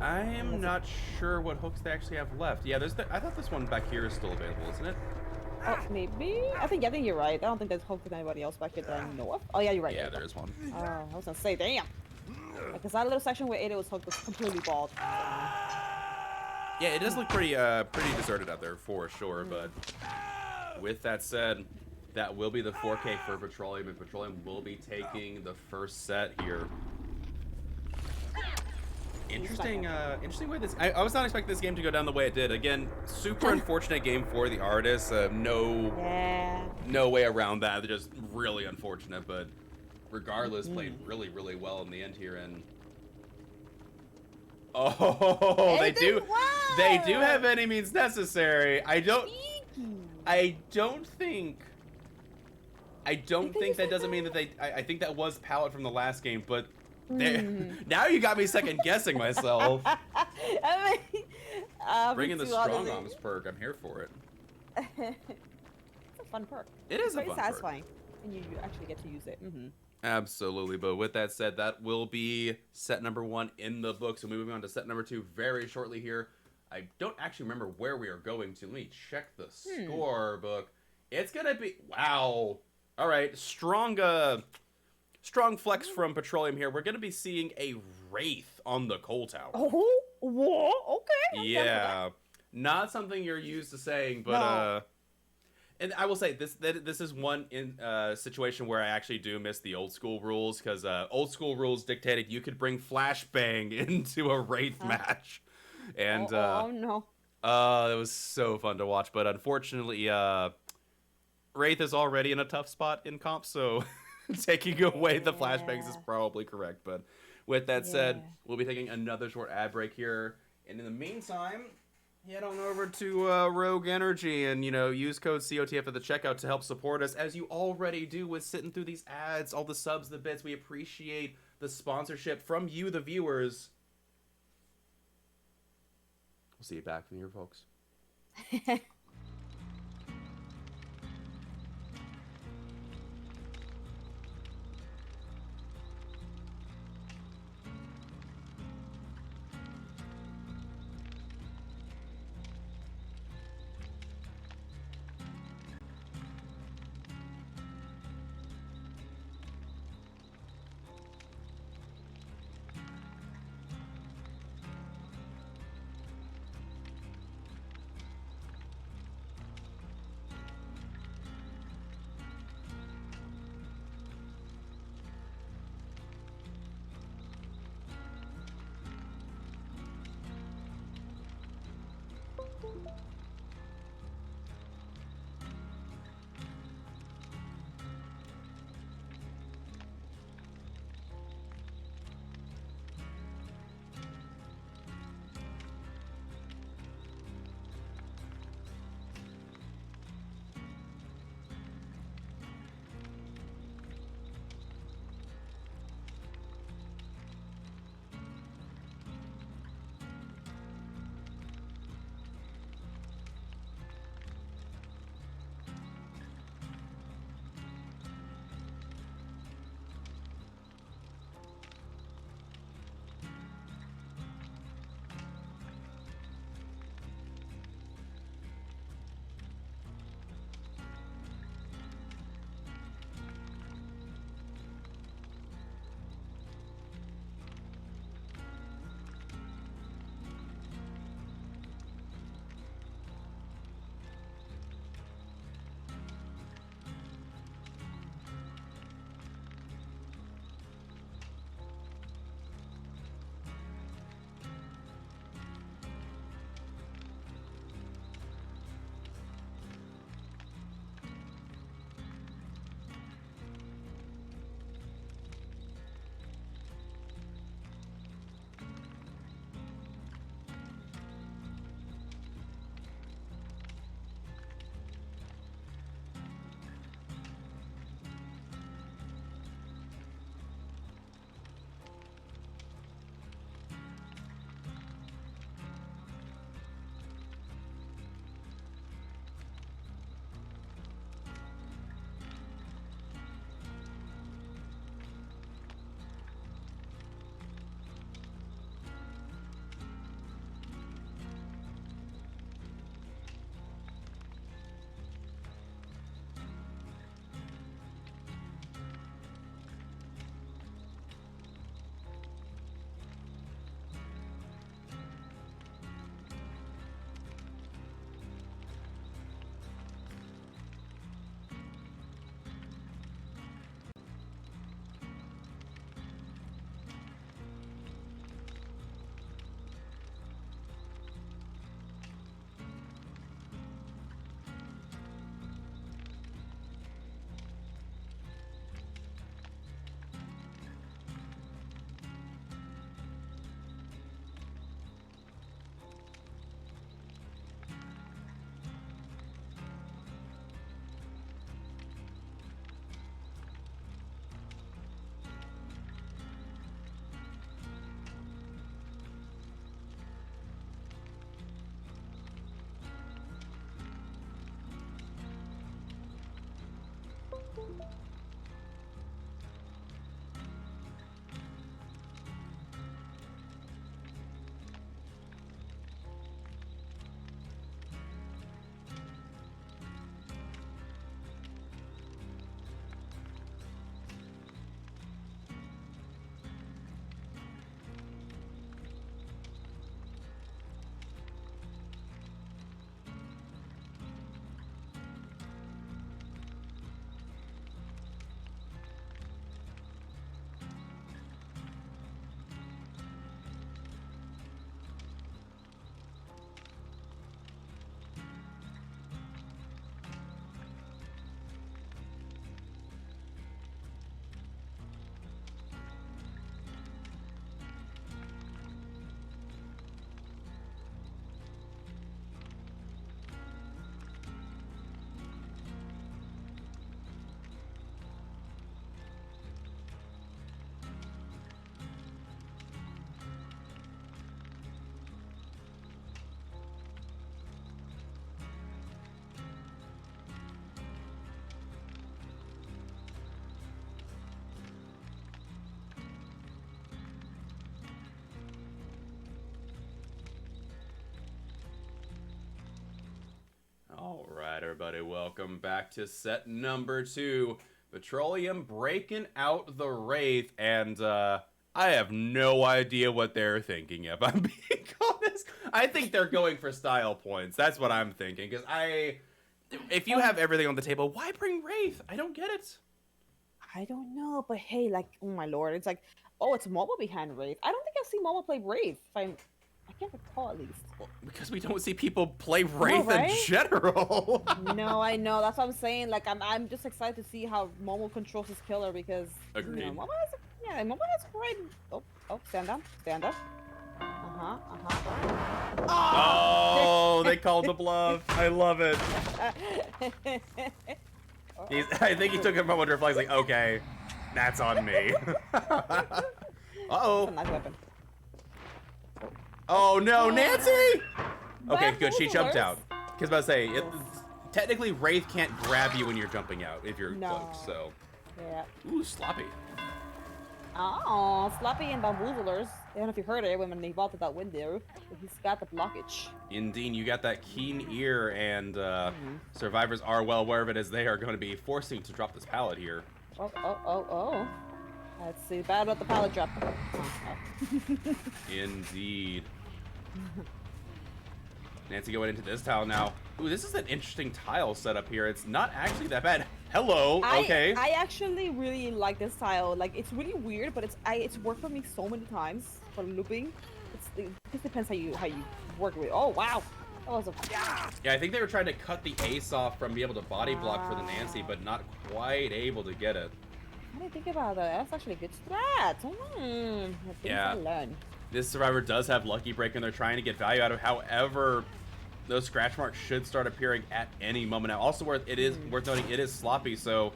I am not sure what hooks they actually have left. Yeah, I thought this one back here is still available, isn't it? Oh, maybe? I think you're right. I don't think there's hook with anybody else back here that I know of. Oh, yeah, you're right. Yeah, there is one. Oh, I was gonna say, damn. Because that little section where Ada was hooked was completely bald. Yeah, it does look pretty deserted out there for sure, but with that said, that will be the 4K for Petroleum, and Petroleum will be taking the first set here. Interesting way this. I was not expecting this game to go down the way it did. Again, super unfortunate game for the artists. No way around that. They're just really unfortunate, but regardless, played really, really well in the end here. And they do have any means necessary. I don't think that doesn't mean that I think that was palette from the last game, but. Now you got me second guessing myself. I mean, bring in the strong arms perk. I'm here for it. It's a fun perk. It is a fun very satisfying, and you actually get to use it. Absolutely. But with that said, that will be set number 1 in the book. So moving on to set number 2 very shortly here. I don't actually remember where we are going to. Let me check the score book. It's gonna be All right, strong flex from Petroleum here. We're going to be seeing a Wraith on the Coal Tower. Oh, whoa, okay. Yeah. Not something you're used to saying, but And I will say this is one situation where I actually do miss the old school rules, because old school rules dictated you could bring flashbang into a Wraith match, and oh no. it was so fun to watch. But unfortunately, Wraith is already in a tough spot in comp, so taking away the flashbangs is probably correct. But with that said, we'll be taking another short ad break here, and in the meantime, head on over to Rogue Energy and, use code COTF at the checkout to help support us, as you already do with sitting through these ads, all the subs, the bits. We appreciate the sponsorship from you, the viewers. We'll see you back from here, folks. everybody? Welcome back to set number 2. Petroleum breaking out the Wraith, and I have no idea what they're thinking, if I'm being honest. I think they're going for style points. That's what I'm thinking, because if you have everything on the table, why bring Wraith? I don't get it. I don't know, but hey, like, oh my lord, it's like, oh, it's Momo behind Wraith. I don't think I've seen Momo play Wraith. I can't recall, at least. Well, because we don't see people play Wraith right? in general. No, I know. That's what I'm saying. Like, I'm just excited to see how Momo controls his killer because Agreed. You know, Momo has great. Oh, stand up, stand up. Oh, they called the bluff. I love it. I think he took a moment to reflect, like, okay, that's on me. Uh-oh. That's a nice weapon. Oh no, Nancy! Okay, good. She Bamboozlers. jumped out. Because I was about to say, technically Wraith can't grab you when you're jumping out if you're cloaked. So. Yeah. Ooh, sloppy. Oh, Sloppy and Bamboozlers. I don't know if you heard it when he vaulted that window. He's got the blockage. Indeed, you got that keen ear, and survivors are well aware of it as they are going to be forcing to drop this pallet here. Oh. Let's see. Bad about the pallet drop. Indeed. Nancy going into this tile now. Ooh, this is an interesting tile setup here. It's not actually that bad. Hello. Okay. I actually really like this tile. Like, it's really weird, but it's worked for me so many times for looping. It just depends how you work with it. Oh wow. That was a Yeah, I think they were trying to cut the ace off from being able to body block for the Nancy, but not quite able to get it. I didn't think about that. That's actually a good strat. Yeah. I learn. This survivor does have Lucky Break, and they're trying to get value out of. However, those scratch marks should start appearing at any moment now. Also, worth noting, it is sloppy. So,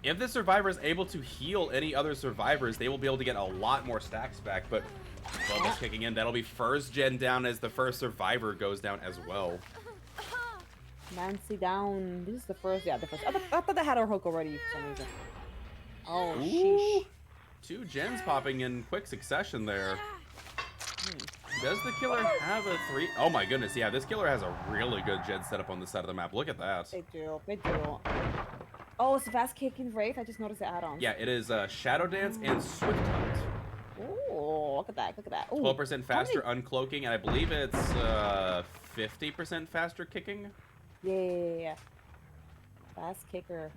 if the survivor is able to heal any other survivors, they will be able to get a lot more stacks back. But Bubba's kicking in. That'll be first gen down as the first survivor goes down as well. Nancy down. This is the first. Yeah, the first. I thought they had our hook already for some reason. Oh, sheesh. 2 gens popping in quick succession there. Does the killer have a 3? Oh my goodness, yeah, this killer has a really good gen setup on the side of the map. Look at that. They do. Oh, it's fast kicking Wraith. I just noticed the add-ons. Yeah, it is Shadow Dance and Swift Hunt. Oh, look at that. 12% faster uncloaking, and I believe it's 50% faster kicking. Yeah. Fast kicker.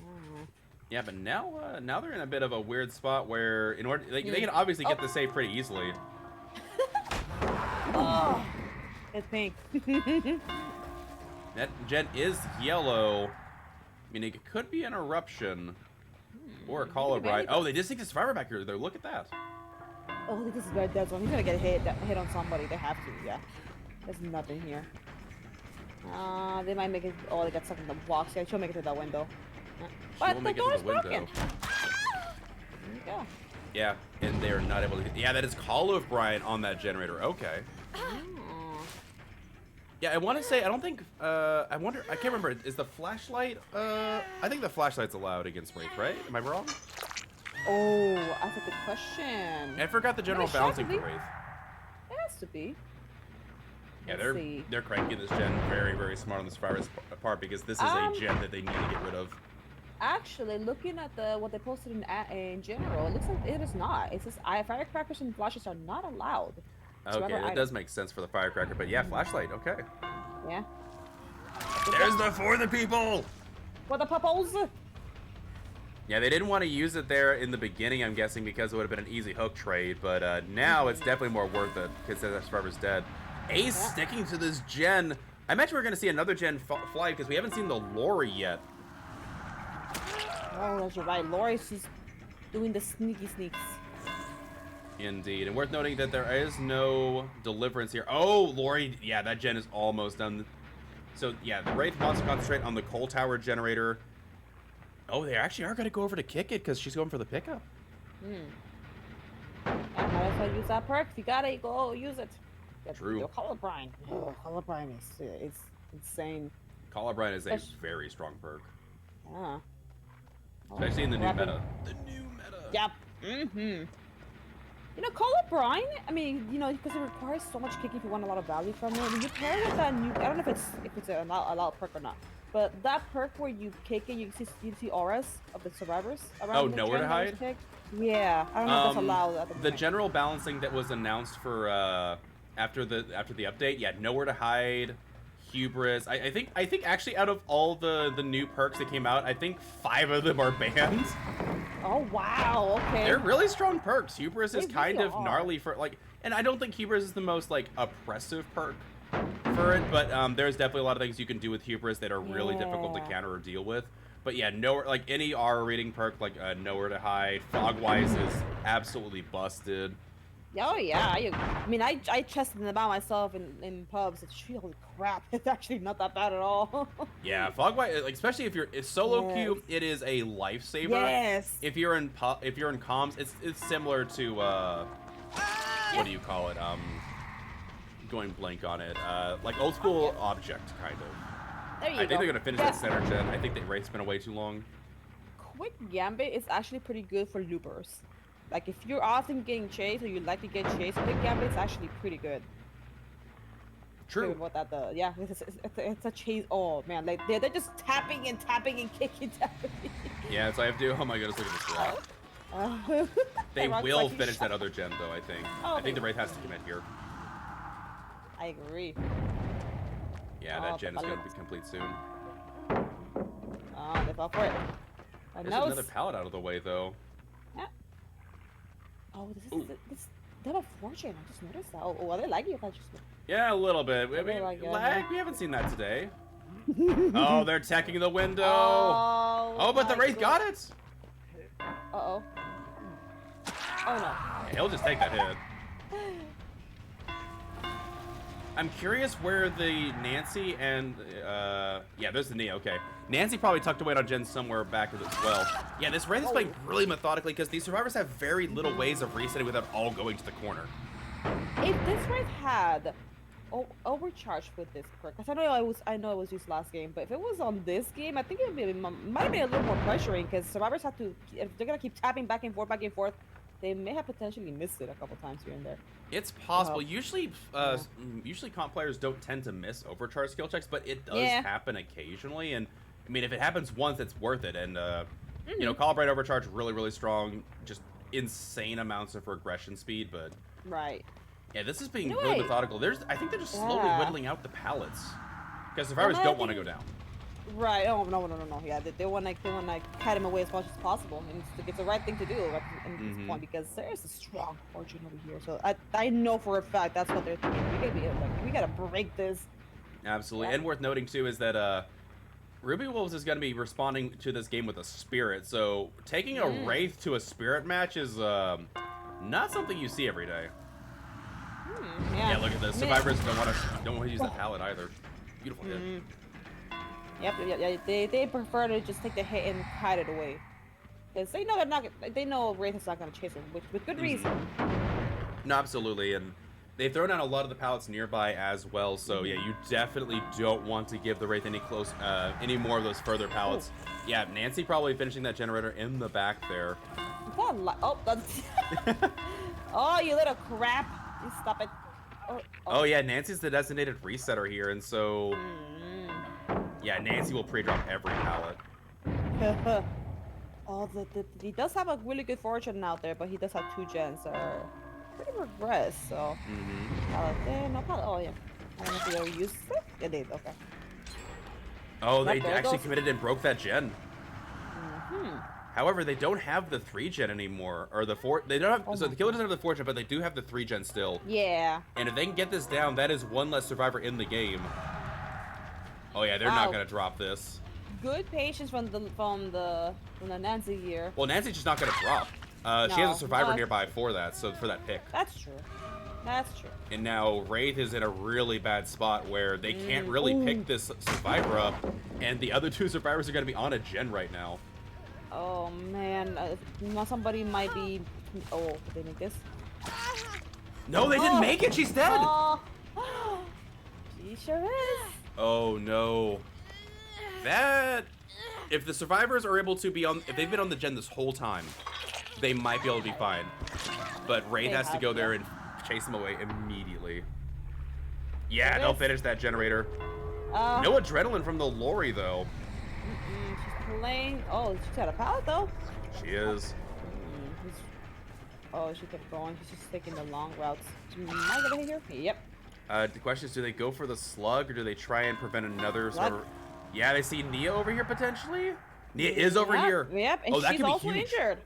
Oh. Yeah, but now they're in a bit of a weird spot where they can obviously get the save pretty easily. Oh, it's pink. That gen is yellow, meaning it could be an eruption or a collar bride. Oh, they just take the survivor back here. Look at that. Oh, this is very dead zone. He's gonna get hit on somebody. They have to. Yeah. There's nothing here. They might make it. Oh, they got stuck in the box. Yeah, she'll make it through that window. But the door's broken. There you go. Yeah, and they're not able to. Yeah, that is Call of Brian on that generator. Okay. Yeah, I want to say I don't think. I wonder. I can't remember. Is the flashlight? I think the flashlight's allowed against Wraith, right? Am I wrong? Oh, that's a good question. I forgot the general balancing for Wraith. It has to be. Yeah, they're cranking this gen very, very smart on the survivor's part because this is a gen that they need to get rid of. Actually, looking at what they posted in general, it looks like it is not. It says firecrackers and flashes are not allowed. Okay, that does make sense for the firecracker, but yeah, flashlight, okay. Yeah. There's the for the people! For the pupples! Yeah, they didn't want to use it there in the beginning, I'm guessing, because it would have been an easy hook trade, but now it's definitely more worth it, because the survivor's dead. Ace sticking to this gen. I imagine we're going to see another gen fly, because we haven't seen the Lori yet. Oh, that's right. Lori's just doing the sneaky sneaks. Indeed. And worth noting that there is no deliverance here. Oh, Lori. Yeah, that gen is almost done. So, yeah, the Wraith wants to concentrate on the coal tower generator. Oh, they actually are going to go over to kick it because she's going for the pickup. I might as well use that perk. If you got it, go use it. True. Color Brine. Oh, Color Brine is it's insane. Collar Brine is a very strong perk. Yeah. Especially in the new meta. The new meta. Yep. You know, Call of Brine, I mean, you know, because it requires so much kicking if you want a lot of value from it. When you pair it with that new, I don't know if it's a allowed perk or not, but that perk where you kick it, you see auras of the survivors around. Oh, the nowhere to gen that was hide? kicked. Yeah, I don't know if that's allowed at the The moment. general balancing that was announced for after the update, yeah, nowhere to hide, hubris. I think actually out of all the new perks that came out, I think 5 of them are banned. Oh wow, okay. They're really strong perks. Hubris is They kind really of are. gnarly for like, and I don't think hubris is the most like oppressive perk for it, but there's definitely a lot of things you can do with hubris that are really difficult to Yeah. counter or deal with. But yeah, nowhere like any R rating perk like nowhere to hide, Fogwise is absolutely busted. Oh yeah, I mean, I tested them out myself in pubs. It's holy crap, it's actually not that bad at all. Yeah, Fogwise, like especially if you're solo Yes. queue, it is a lifesaver. Yes. If you're in comms, it's similar to what do you call it? Going blank on it. Like old school object kind of. There you I think go. they're gonna finish Yeah. that center gen. I think the rate's been way too long. Quick Gambit is actually pretty good for loopers. Like if you're often getting chased or you like to get chased, Quick Gambit is actually pretty good. True. Given what that does. Yeah, it's a chase. Oh man, like they're just tapping and kicking, tapping. Yeah, so I have to. Oh my goodness, look at this wraith. They Rock's will like, finish "Shut that other gen though. I think. Oh, I think the they wraith has to commit here. I agree. Yeah, Oh, that gen is the gonna be complete soon. Oh, they fell for it. I There's know. another pallet out of the way though. Oh, this Ooh. is this. They have a fortune. I just noticed that. Oh, are they lagging? If I just. Yeah, a little bit. I Okay, mean, like, lag. We haven't seen that today. Oh, they're teching the window. Oh, But the my wraith got it. Uh-oh. Oh, no. Yeah, he'll just take that hit. I'm curious where the Nancy and yeah, there's the Neo. Okay, Nancy probably tucked away on Jen somewhere back as well. Yeah, this Wraith is playing really methodically because these survivors have very little ways of resetting without all going to the corner. If this Wraith had overcharged with this perk, because I know it was used last game, but if it was on this game, I think it might be a little more pressuring because survivors have to, if they're gonna keep tapping back and forth, they may have potentially missed it a couple times here and there. It's possible. Usually comp players don't tend to miss overcharge skill checks, but it does happen occasionally. And I mean, if it happens once, it's worth it. And you know, Call of Bright overcharge really strong, just insane amounts of regression speed. But Right. yeah, this is being You know really what? methodical. I think they're just slowly Yeah. whittling out the pallets because survivors Well, don't want to go down. Right. Oh no. Yeah, they want to cut him away as much as possible, and it's the right thing to do at this point because there's a strong fortune over here. So I know for a fact that's what they're thinking. We gotta break this. Absolutely. Yeah. And worth noting too is that Ruby Wolves is going to be responding to this game with a spirit. So taking a wraith to a spirit match is not something you see every day. Yeah. Yeah, look at this. Survivors don't want to use that pallet either. Beautiful hit. Yep. They prefer to just take the hit and hide it away, because they know they're not. They know Wraith is not gonna chase them, with good reason. No, absolutely, and they've thrown out a lot of the pallets nearby as well. So yeah, you definitely don't want to give the Wraith any more of those further pallets. Yeah, Nancy probably finishing that generator in the back there. Oh, that's oh, you little crap! You stop it. Oh yeah, Nancy's the designated resetter here, and so yeah, Nancy will pre-drop every pallet. He does have a really good fortune out there, but he does have 2 gens that are pretty regressed. So pallet there, no pallet. Oh yeah, I don't know if they ever used it. Yeah, they did. Okay. Oh, they Nope, there it actually goes. committed and broke that gen. However, they don't have the 3 gen anymore, or the 4. They don't have. So the killer doesn't have the 4 gen, but they do have the 3 gen still. Yeah. And if they can get this down, that is one less survivor in the game. Oh yeah, they're not Wow. gonna drop this. Good patience from the Nancy here. Well, Nancy's just not gonna drop. She has No, a survivor but- nearby for that, so for that pick. That's true. That's true. And now Wraith is in a really bad spot where they can't really pick this survivor up, and the other 2 survivors are gonna be on a gen right now. Oh man, now somebody might be. Oh, did they make this? No, they didn't make it. She's dead. Oh, she sure is. Oh no. That if the survivors are able to be on, if they've been on the gen this whole time, they might be able to be fine. but Wraith They has to have, go there yeah. and chase him away immediately. Yeah, There they'll is. finish that generator. Uh, No adrenaline from the Lori, though. she's playing. Oh, she's got a pallet though. She is. Oh, she kept going. She's just taking the long routes. Am I gonna hit here? Yep. The question is, do they go for the slug, or do they try and prevent another sort of... Slug? Yeah, they see Nia over here, potentially? Nia is over Yep, here. Yep, and Oh, that she's could be also huge. injured.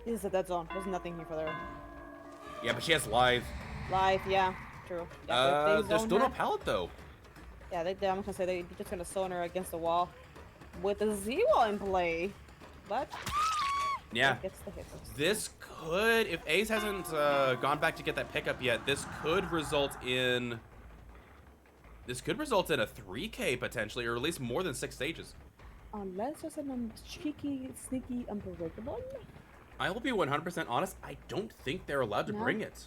This is a dead zone. There's nothing here for her. Yeah, but she has live. Life, yeah, true. Yeah, but if they There's zone still no her- pallet, though. Yeah, I'm gonna say they're just gonna zone her against the wall with the Z-wall in play. But Yeah. gets the hits. This could, if Ace hasn't gone back to get that pickup yet, this could result in a 3K potentially, or at least more than 6 stages. Unless there's a cheeky, sneaky, unbreakable. I will be 100% honest. I don't think they're allowed to No? bring it.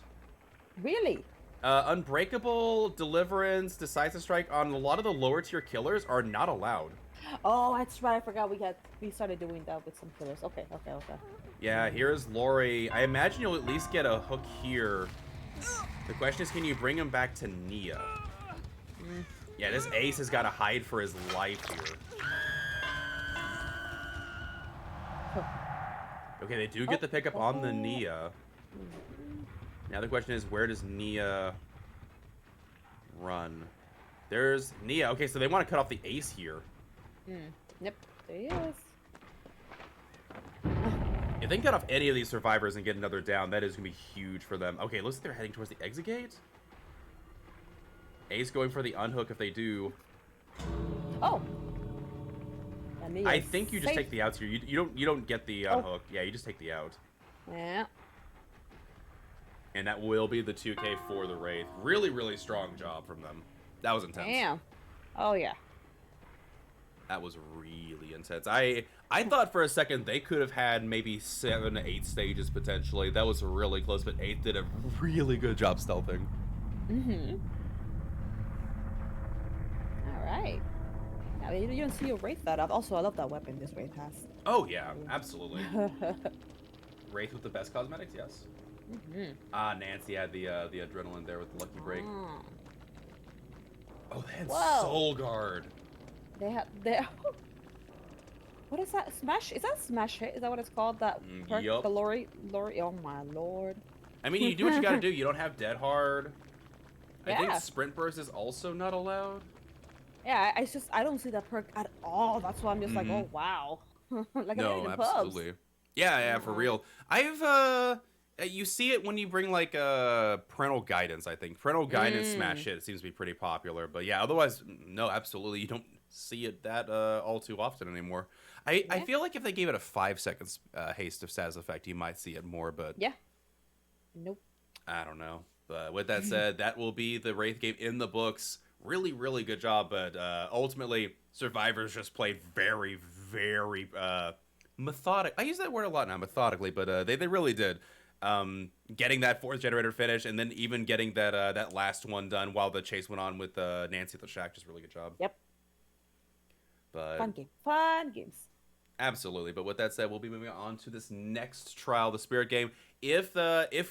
Really? Unbreakable, Deliverance, Decisive Strike on a lot of the lower tier killers are not allowed. Oh, that's right. I forgot we started doing that with some killers. Okay. Yeah, here's Lori. I imagine you'll at least get a hook here. The question is, can you bring him back to Nia? Yeah, this Ace has got to hide for his life here. Okay, they do get the pickup on the Nia. Now the question is, where does Nia run? There's Nia. Okay, so they want to cut off the Ace here. Yep, there he is. If they can cut off any of these survivors and get another down, that is going to be huge for them. Okay, looks like they're heading towards the exit gate. Ace going for the unhook if they do. Oh. And he I is think you just safe. take the outs here. You don't get the unhook. Yeah, you just take the out. Yeah. And that will be the 2K for the Wraith. Really, really strong job from them. That was intense. Damn. Oh yeah. That was really intense. I thought for a second they could have had maybe 7 to 8 stages potentially. That was really close, but 8 did a really good job stealthing. All right. Yeah, you don't see a Wraith that up. Also, I love that weapon this Wraith has. Oh yeah, absolutely. Wraith with the best cosmetics, yes. Nancy had the adrenaline there with the lucky break. Oh, they had Whoa. Soul Guard. They have. What is that? Smash? Is that smash hit? Is that what it's called? That perk? Yup. The Lori. Oh my lord. I mean, you do what you gotta do. You don't have Dead Hard. I think Yeah. Sprint Burst is also not allowed. Yeah, I don't see that perk at all. That's why I'm just like, oh wow. Like I'm No, in absolutely. Yeah, for real. You see it when you bring like parental guidance. I think parental guidance smash hit seems to be pretty popular. But yeah, otherwise, no, absolutely, you don't see it that all too often anymore. I feel like if they gave it a 5 seconds haste of status effect, you might see it more. But Yeah. Nope. I don't know. But with that said, that will be the Wraith game in the books. Really, really good job. But ultimately, survivors just played very, very methodic. I use that word a lot now, methodically, but they really did. Getting that 4th generator finish, and then even getting that last one done while the chase went on with Nancy at the shack, just really good job. Yep. But Fun game. Fun games. absolutely. But with that said, we'll be moving on to this next trial, the Spirit game. If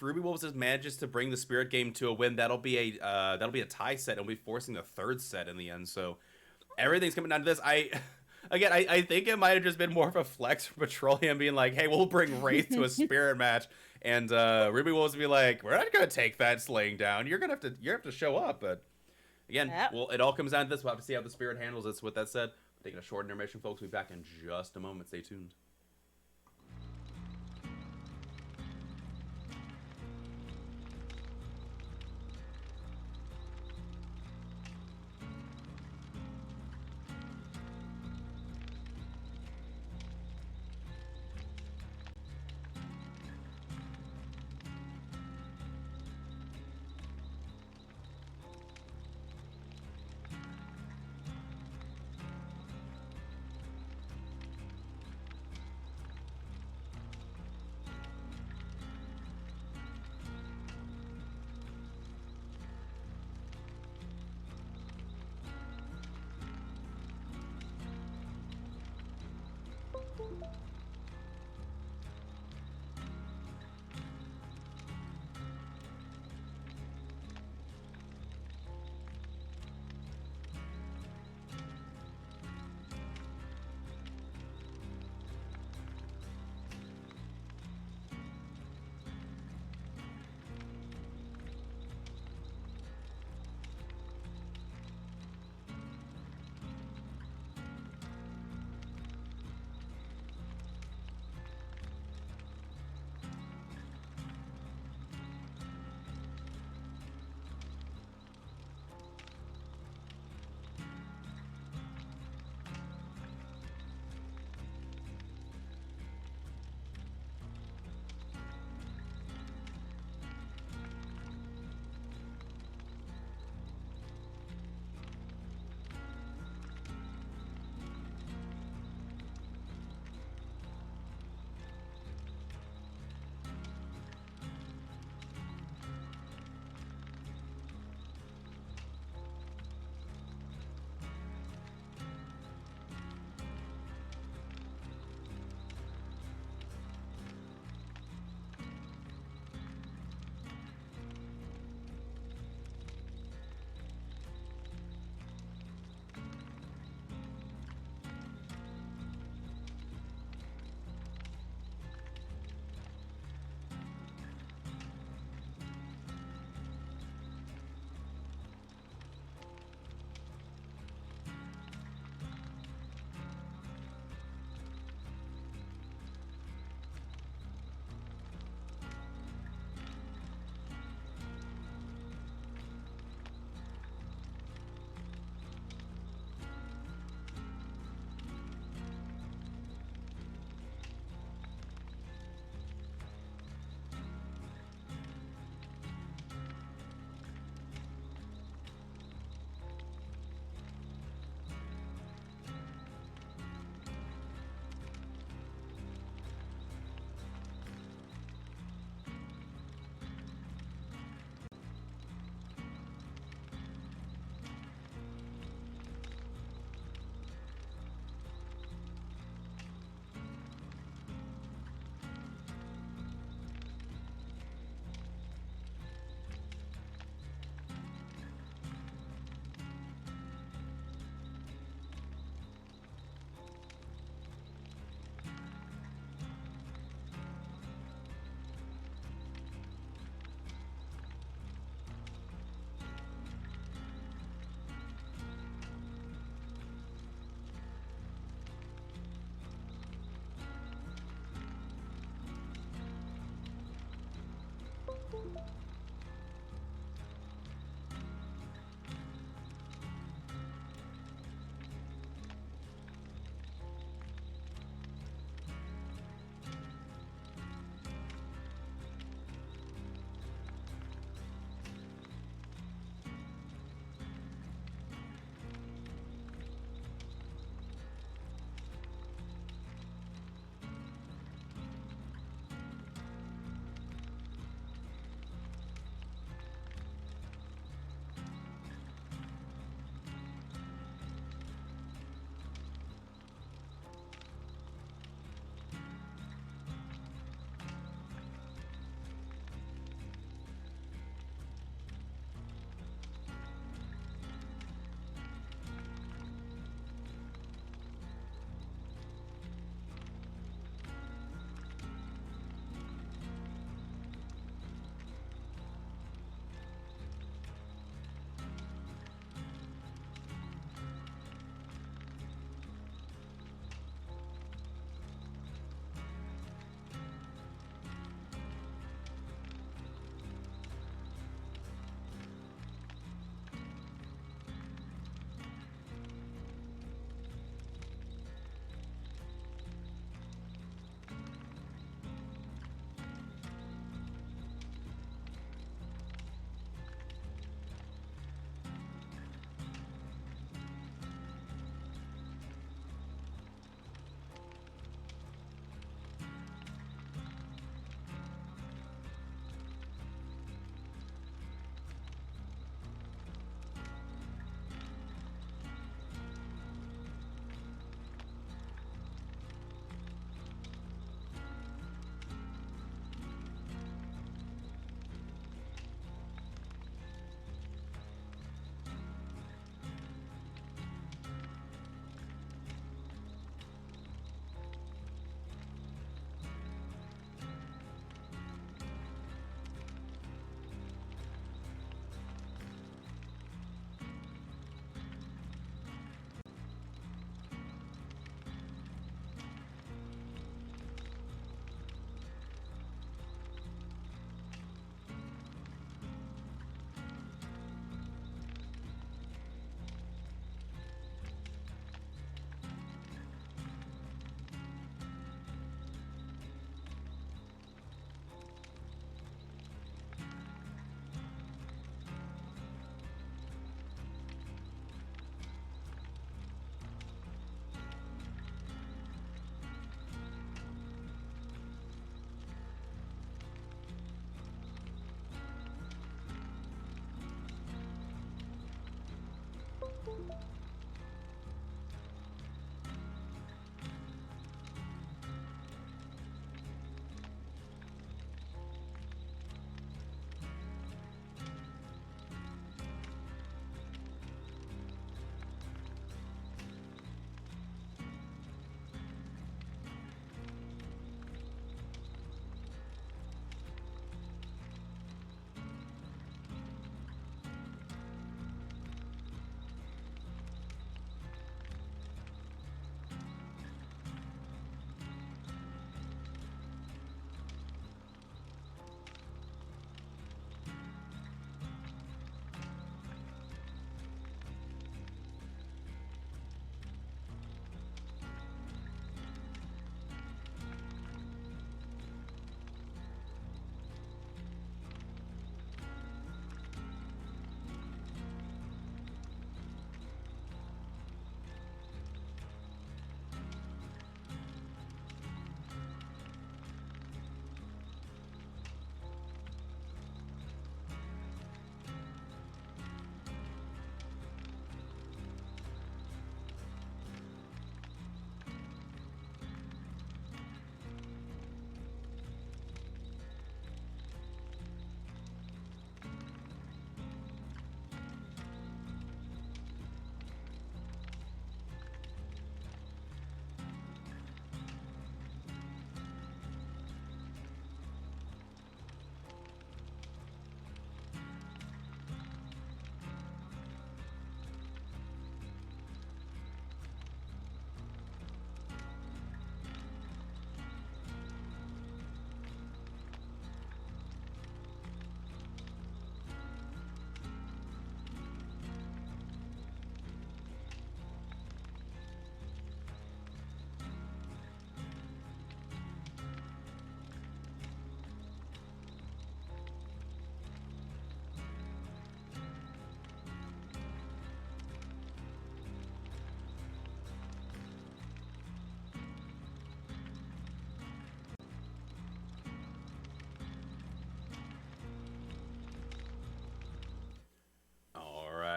Ruby Wolves manages to bring the Spirit game to a win, that'll be a tie set, and we'll be forcing the 3rd set in the end. So everything's coming down to this. I think it might have just been more of a flex for Petroleum being like, hey, we'll bring Wraith to a Spirit match. And Ruby Wolves would be like, we're not going to take that slaying down. You have to show up. But again, well, it all comes down to this. We'll have to see how the Spirit handles this. With that said, we're taking a short intermission, folks. We'll be back in just a moment. Stay tuned.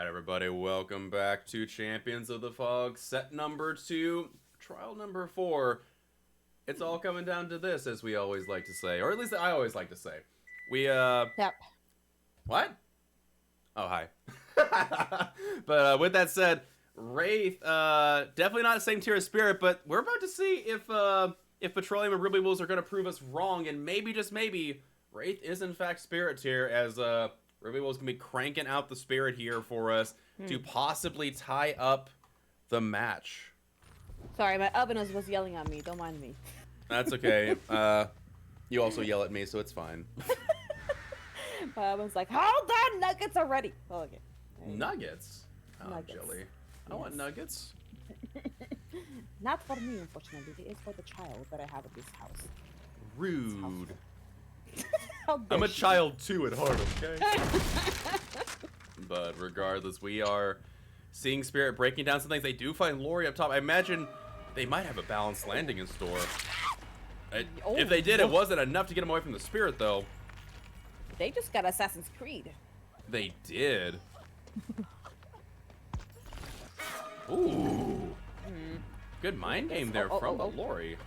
Everybody, welcome back to Champions of the Fog, set number 2, trial number 4. It's all coming down to this, as we always like to say, or at least I always like to say. Yep. What? Oh, hi. But with that said, Wraith, definitely not the same tier as Spirit, but we're about to see if Petroleum and Ruby Wolves are going to prove us wrong, and maybe, just maybe, Wraith is in fact Spirit tier, as Ruby Wolves can be cranking out the Spirit here for us to possibly tie up the match. Sorry, my oven was yelling at me. Don't mind me. That's okay. You also yell at me, so it's fine. My oven's like, hold on, nuggets are ready. Oh, okay. Nuggets? Oh, Nuggets. Jelly. I Yes. want nuggets. Not for me, unfortunately. It is for the child that I have in this house. Rude. How dare I'm a she. child too at heart, okay? But regardless, we are seeing Spirit breaking down some things. They do find Lori up top. I imagine they might have a balanced landing in store. If they did, it wasn't enough to get them away from the Spirit, though. They just got Assassin's Creed. They did. Ooh. Good mind game there from the Lori.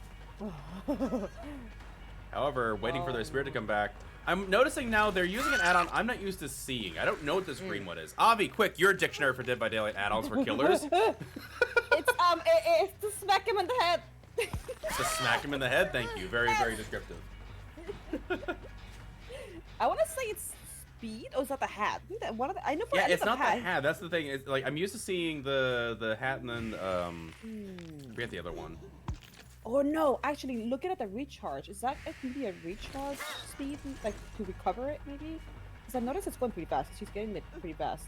However, waiting for their Spirit to come back. I'm noticing now they're using an add-on I'm not used to seeing. I don't know what this green one is. Avi, quick, your dictionary for Dead by Daylight add-ons for killers. It's to smack him in the head. To smack him in the head, thank you. Very, very descriptive. I want to say it's speed, or is that the hat? I think that one of the, I know for Yeah, I know it's not the hat. That's the thing. It's like I'm used to seeing the hat and then forget the other one. Oh no, actually, looking at the recharge, is that maybe a recharge speed, like to recover it maybe? Because I noticed it's going pretty fast. She's getting it pretty fast.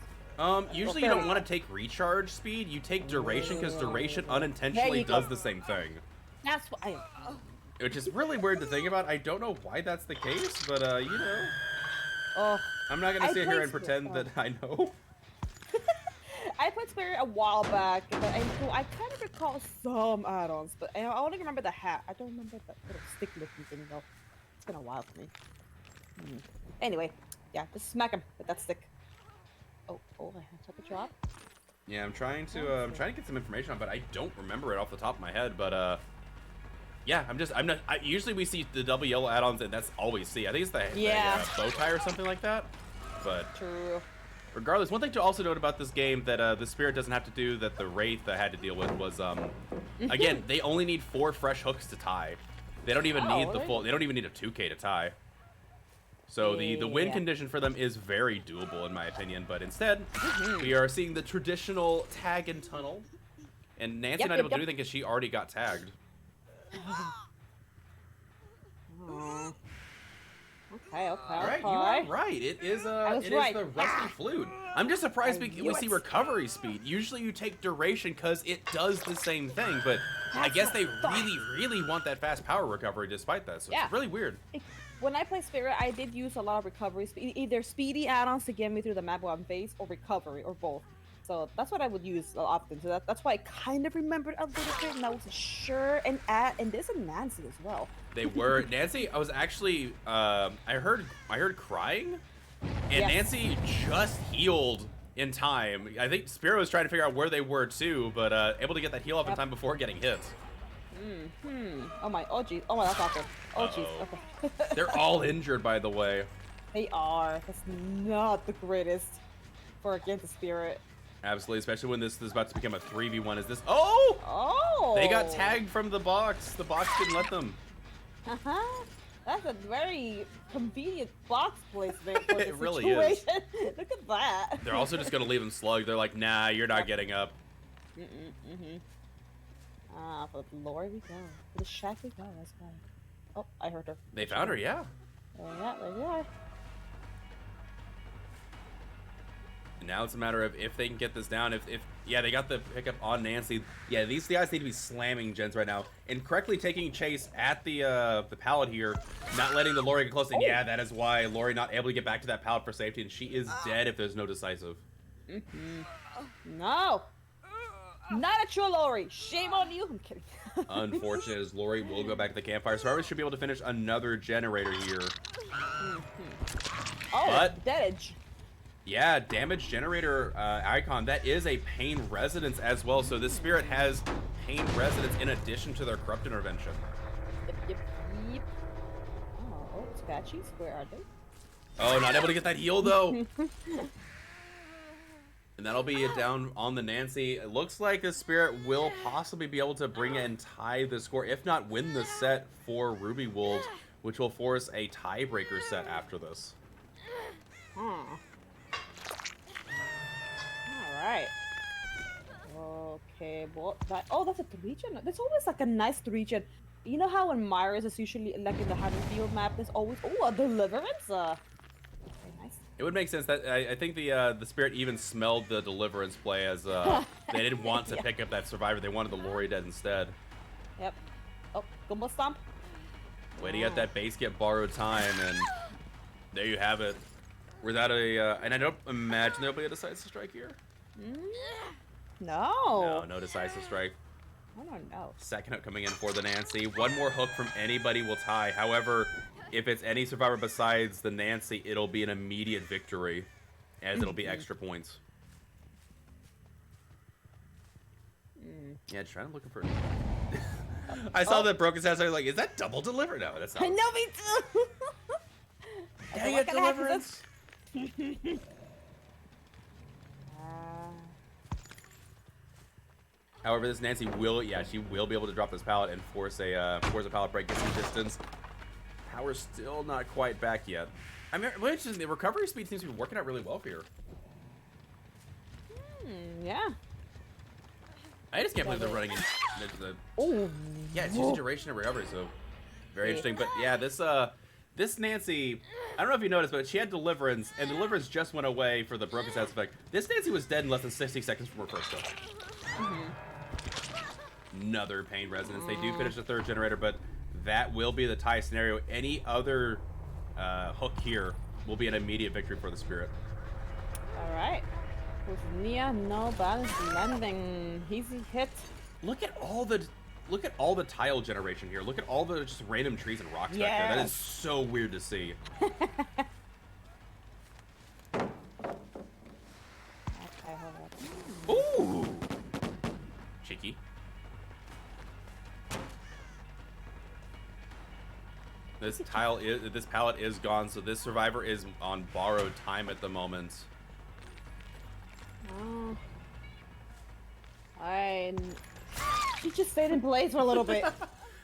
Usually you don't want to take recharge speed. You take duration because duration unintentionally does the same thing. That's what I. Which is really weird to think about. I don't know why that's the case, but you know. Oh. I'm not gonna sit here and pretend that I know. I played Spirit a while back, but I kind of recall some add-ons, but I only remember the hat. I don't remember that little stick-looking thing though. It's been a while for me. Anyway, yeah, just smack him with that stick. Oh, I have to drop. Yeah, I'm trying to get some information on, but I don't remember it off the top of my head. But yeah, usually we see the double yellow add-ons, and that's all we see. I think it's the bow tie or something like that. But True. regardless, one thing to also note about this game that the Spirit doesn't have to do that the Wraith had to deal with was again, they only need 4 fresh hooks to tie. They don't even need the full. They don't even need a 2K to tie. So the win condition for them is very doable in my opinion. But instead, we are seeing the traditional tag and tunnel, and Nancy not able to do anything because she already got tagged. Okay. All right, you are right. It is the rusty flute. I'm just surprised we see recovery speed. Usually you take duration because it does the same thing, but I guess they really want that fast power recovery despite that. So it's really weird. When I play Spirit, I did use a lot of recovery speed, either speedy add-ons to get me through the map one phase, or recovery, or both. So that's what I would use often. So that's why I kind of remembered a little bit, and I wasn't sure. And there's a Nancy as well. They were Nancy. I was actually I heard crying, and Nancy just healed in time. I think Spirit was trying to figure out where they were too, but able to get that heal off in time before getting hit. Oh my, oh geez, oh my, that's awkward. Oh jeez, okay. They're all injured, by the way. They are. That's not the greatest for against the Spirit. Absolutely, especially when this is about to become a 3v1. Is this? Oh! They got tagged from the box. The box didn't let them. That's a very convenient box placement for it the really situation. is. Look at that. They're also just gonna leave him slug. They're like, nah, you're not getting up. For the lore we go. For the shack we go. That's fine. Oh, I heard her. They found her, yeah. Yeah, there you are. And now it's a matter of if they can get this down. If they got the pickup on Nancy. Yeah, these guys need to be slamming gens right now and correctly taking chase at the pallet here, not letting the Lori get close. And yeah, that is why Lori not able to get back to that pallet for safety, and she is dead if there's no decisive. No, not a true Lori. Shame on you. I'm kidding. Unfortunate as Lori will go back to the campfire. Survivors should be able to finish another generator here. But damage. Yeah, damage generator icon. That is a pain resonance as well. So this Spirit has pain resonance in addition to their corrupt intervention. Yep. Oh, scratchies. Where are they? Oh, not able to get that heal though. And that'll be it down on the Nancy. It looks like the Spirit will possibly be able to bring it and tie the score, if not win the set for Ruby Wolves, which will force a tiebreaker set after this. Alright. Okay, well, that's a 3-gen? There's always like a nice 3-gen. You know how in Myers is usually like in the Haddonfield map, there's always, a Deliverance? Very nice. It would make sense that I think the Spirit even smelled the Deliverance play as they didn't want to pick up that Survivor. They wanted the Lori dead instead. Yep. Oh, Gumbo Stomp. Waiting at that base get borrowed time, and there you have it. Without and I don't imagine there'll be a decisive strike here. No. No decisive strike. I don't know. Second hook coming in for the Nancy. One more hook from anybody will tie. However, if it's any survivor besides the Nancy, it'll be an immediate victory, as it'll be extra points. Yeah, trying to look for. I saw that broken sound. I was like, "Is that double deliver?" No, that's not. I know, me too. Dang it, Deliverance. However, this Nancy will, she will be able to drop this pallet and force a pallet break, get some distance. Power's still not quite back yet. I mean, the recovery speed seems to be working out really well for her. Yeah. I just can't believe they're running into the. Yeah, it's using duration of recovery, so very interesting. But yeah, this Nancy, I don't know if you noticed, but she had Deliverance, and Deliverance just went away for the broken stats effect. This Nancy was dead in less than 60 seconds from her first hook. Another pain resonance. They do finish the third generator, but that will be the tie scenario. Any other hook here will be an immediate victory for the Spirit. All right. With Nia, no balance landing. Easy hit. Look at all the tile generation here. Look at all the just random trees and rocks back there. That is so weird to see. Ooh, Ooh. Cheeky. This pallet is gone, so this survivor is on borrowed time at the moment. Oh. You just stayed in place for a little bit.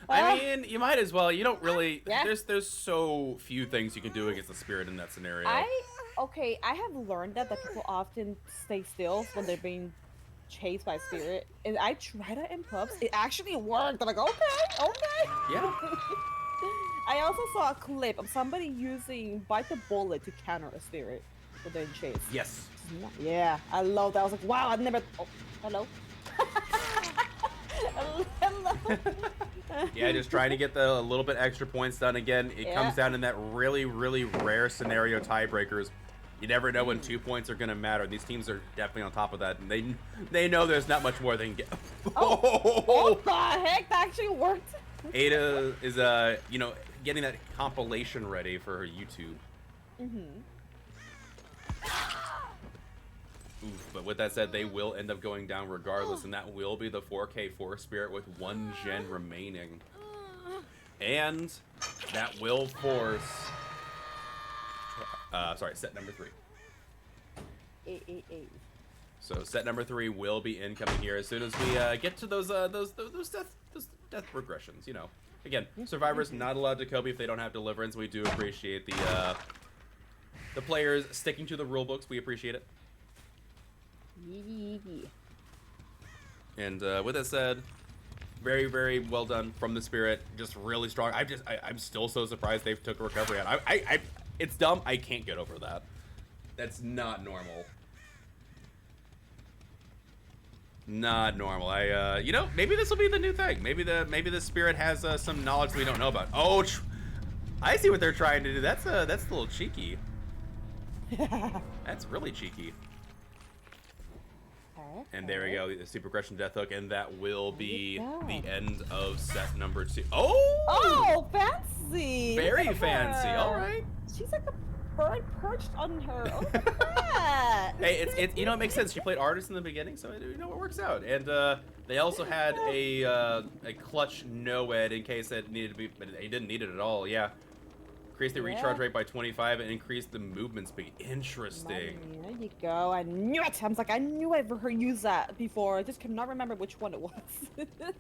I mean, you might as well. You don't really. Yeah. There's so few things you can do against the spirit in that scenario. I have learned that people often stay still when they're being chased by spirit, and I tried it in pubs. It actually worked. I'm like, okay. Yeah. I also saw a clip of somebody using bite the bullet to counter a spirit when they're in chase. Yes. Yeah, I love that. I was like, wow, I've never. Oh, hello. Hello. Yeah, just trying to get a little bit extra points done again. It comes down in that really, really rare scenario tiebreakers. You never know when 2 points are going to matter. These teams are definitely on top of that, and they know there's not much more they can get. What the heck? That actually worked. Ada is getting that compilation ready for her YouTube. Oof, but with that said, they will end up going down regardless, and that will be the 4K4 Spirit with 1 gen remaining. And that will force... set number 3. So set number 3 will be incoming here as soon as we get to those death progressions, you know. Again, survivors not allowed to Kobe if they don't have deliverance. We do appreciate the players sticking to the rule books. We appreciate it. And with that said, very, very well done from the Spirit. Just really strong. I'm still so surprised they took a recovery out. It's dumb. I can't get over that. That's not normal. Not normal. Maybe this will be the new thing. Maybe the Spirit has some knowledge we don't know about. Oh, I see what they're trying to do. That's a little cheeky. That's really cheeky. And there we go, the Super Progression Death Hook, and that will be the end of set number 2. Oh, fancy! Very fancy. All right. She's like a bird perched on her. Oh, look at that. Hey, it makes sense. She played artist in the beginning, so it works out. And they also had a clutch no-ed in case it needed to be, but they didn't need it at all. Yeah. Increase the recharge rate by 25 and increase the movement speed. Interesting. There you go. I knew it. I was like, I knew I ever heard use that before. I just could not remember which one it was.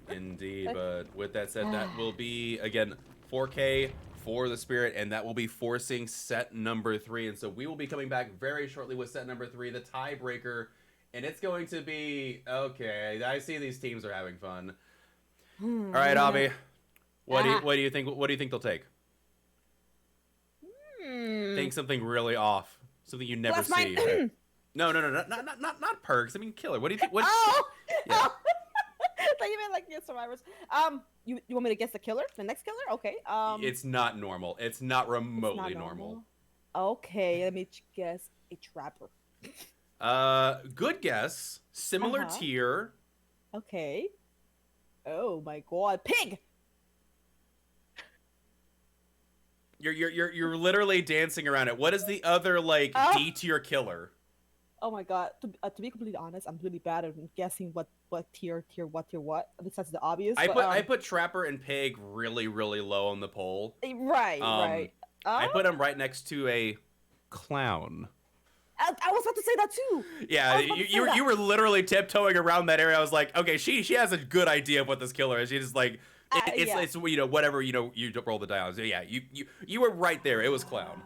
Indeed, but with that said, that will be, again, 4K for the Spirit, and that will be forcing set number 3. And so we will be coming back very shortly with set number 3, the tiebreaker. And it's going to be, okay, I see these teams are having fun. All right, Avi, what do you think? What do you think they'll take? Think something really off, something you never see. No, not perks. I mean, killer. What do you think? Oh, I thought you meant like survivors. You want me to guess the killer, the next killer? Okay. It's not normal. It's not remotely normal. Okay, let me guess a trapper. Good guess. Similar tier. Okay. Oh my god, pig. You're literally dancing around it. What is the other D tier killer? Oh my god. To be completely honest, I'm really bad at guessing what tier what. Besides the obvious. I put Trapper and Pig really low on the poll. Right. I put them right next to a clown. I was about to say that too. Yeah, you were literally tiptoeing around that area. I was like, okay, she has a good idea of what this killer is. She just like. It's whatever you roll the die on. So yeah, you were right there. It was clown.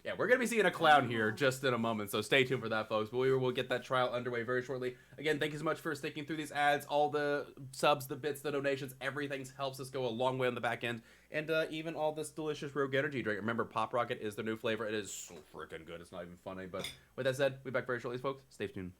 Yeah, we're gonna be seeing a clown here just in a moment, so stay tuned for that, folks. But we'll get that trial underway very shortly. Again, thank you so much for sticking through these ads, all the subs, the bits, the donations, everything helps us go a long way on the back end, and even all this delicious Rogue Energy drink. Remember, Pop Rocket is the new flavor. It is so freaking good. It's not even funny. But with that said, we'll be back very shortly, folks. Stay tuned.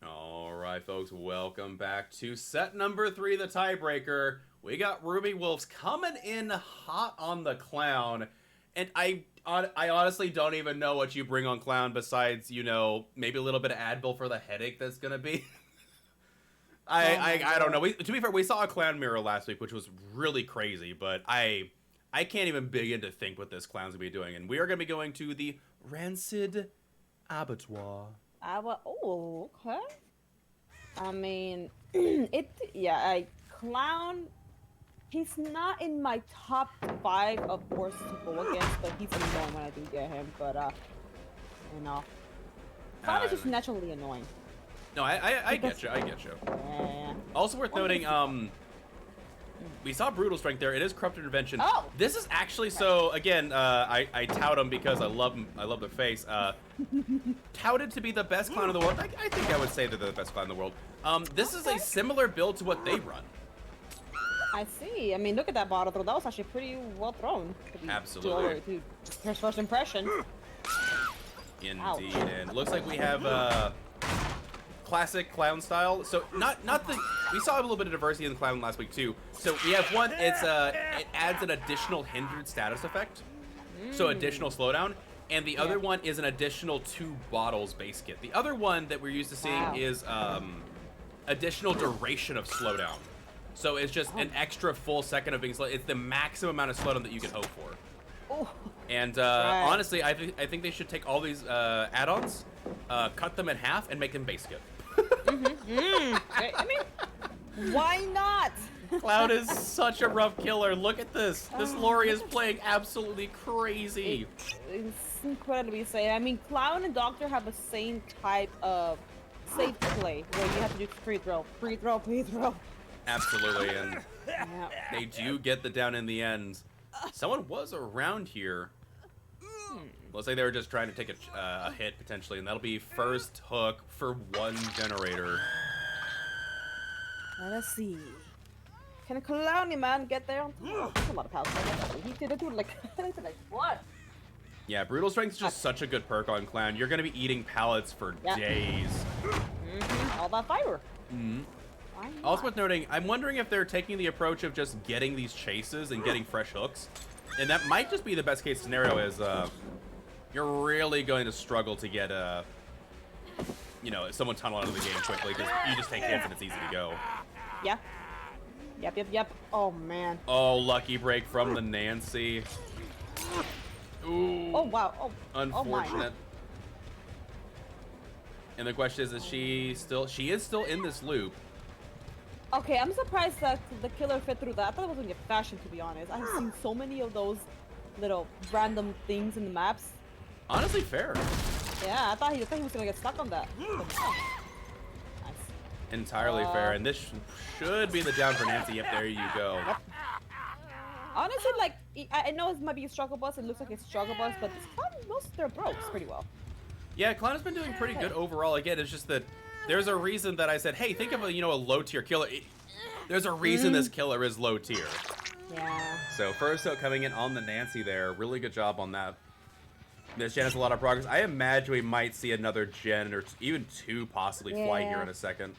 Alright, folks, welcome back to set number 3, the tiebreaker. We got Ruby Wolves coming in hot on the Clown, and I honestly don't even know what you bring on Clown besides, you know, maybe a little bit of Advil for the headache that's gonna be. I don't know. To be fair, we saw a Clown mirror last week, which was really crazy, but I can't even begin to think what this Clown's gonna be doing, and we are gonna be going to the Rancid Abattoir. Oh, okay. I mean, Clown, he's not in my top 5 of forces to go against, but he's annoying when I do get him, but, you know. Clown is just naturally annoying. No, I get you, Yeah. Also worth noting, we saw Brutal Strength there. It is Corrupt Intervention. Oh! This is actually, so, again, I tout him because I love him. I love the face. Touted to be the best clown in the world. I think I would say they're the best clown in the world. This is a similar build to what they run. I see. I mean, look at that bottle throw. That was actually pretty well thrown. Absolutely. First impression. Indeed. Ouch. And it looks like we have classic clown style. So we saw a little bit of diversity in the clown last week too. So we have one, it adds an additional hindered status effect. So additional slowdown. And the other one is an additional 2 bottles base kit. The other one that we're used to seeing is additional duration of slowdown. So it's just an extra full second of being slow. It's the maximum amount of slowdown that you can hope for. Oh. And honestly, I think they should take all these add-ons, cut them in half, and make them base kit. I mean, why not? Cloud is such a rough killer. Look at this. This Lori is playing absolutely crazy. It's incredibly safe. I mean, Clown and Doctor have the same type of safe play where you have to do free throw, free throw, free throw. Absolutely, and they do get the down in the end. Someone was around here. Looks like they were just trying to take a hit potentially, and that'll be first hook for 1 generator. Let us see. Can a Clowny man get there? Oh, that's a lot of power. He did it like what? Yeah, Brutal Strength is just such a good perk on Clown. You're gonna be eating pallets for days. All that fiber. Also worth noting, I'm wondering if they're taking the approach of just getting these chases and getting fresh hooks. And that might just be the best case scenario is you're really going to struggle to get you know, someone tunnel out of the game quickly because you just take hits and it's easy to go. Yeah. Yep. Oh, man. Oh, lucky break from the Nancy. Ooh. Oh, wow. Oh, unfortunate. And the question is she is still in this loop. Okay, I'm surprised that the killer fit through that. I thought it was gonna get fashion, to be honest. I've seen so many of those little random things in the maps. Honestly, fair. Yeah, I thought he was gonna get stuck on that. Nice. Entirely fair, and this should be the down for Nancy. Yep, there you go. Yep. Honestly, like, I know it might be a struggle bus. It looks like it's struggle bus, but this clown, most of their broke pretty well. Yeah, Clown has been doing pretty good overall. Again, it's just that there's a reason that I said, hey, think of a low tier killer. There's a reason this killer is low tier. Yeah. So first out coming in on the Nancy there. Really good job on that. This gen has a lot of progress. I imagine we might see another gen or even 2 possibly fly here in a second.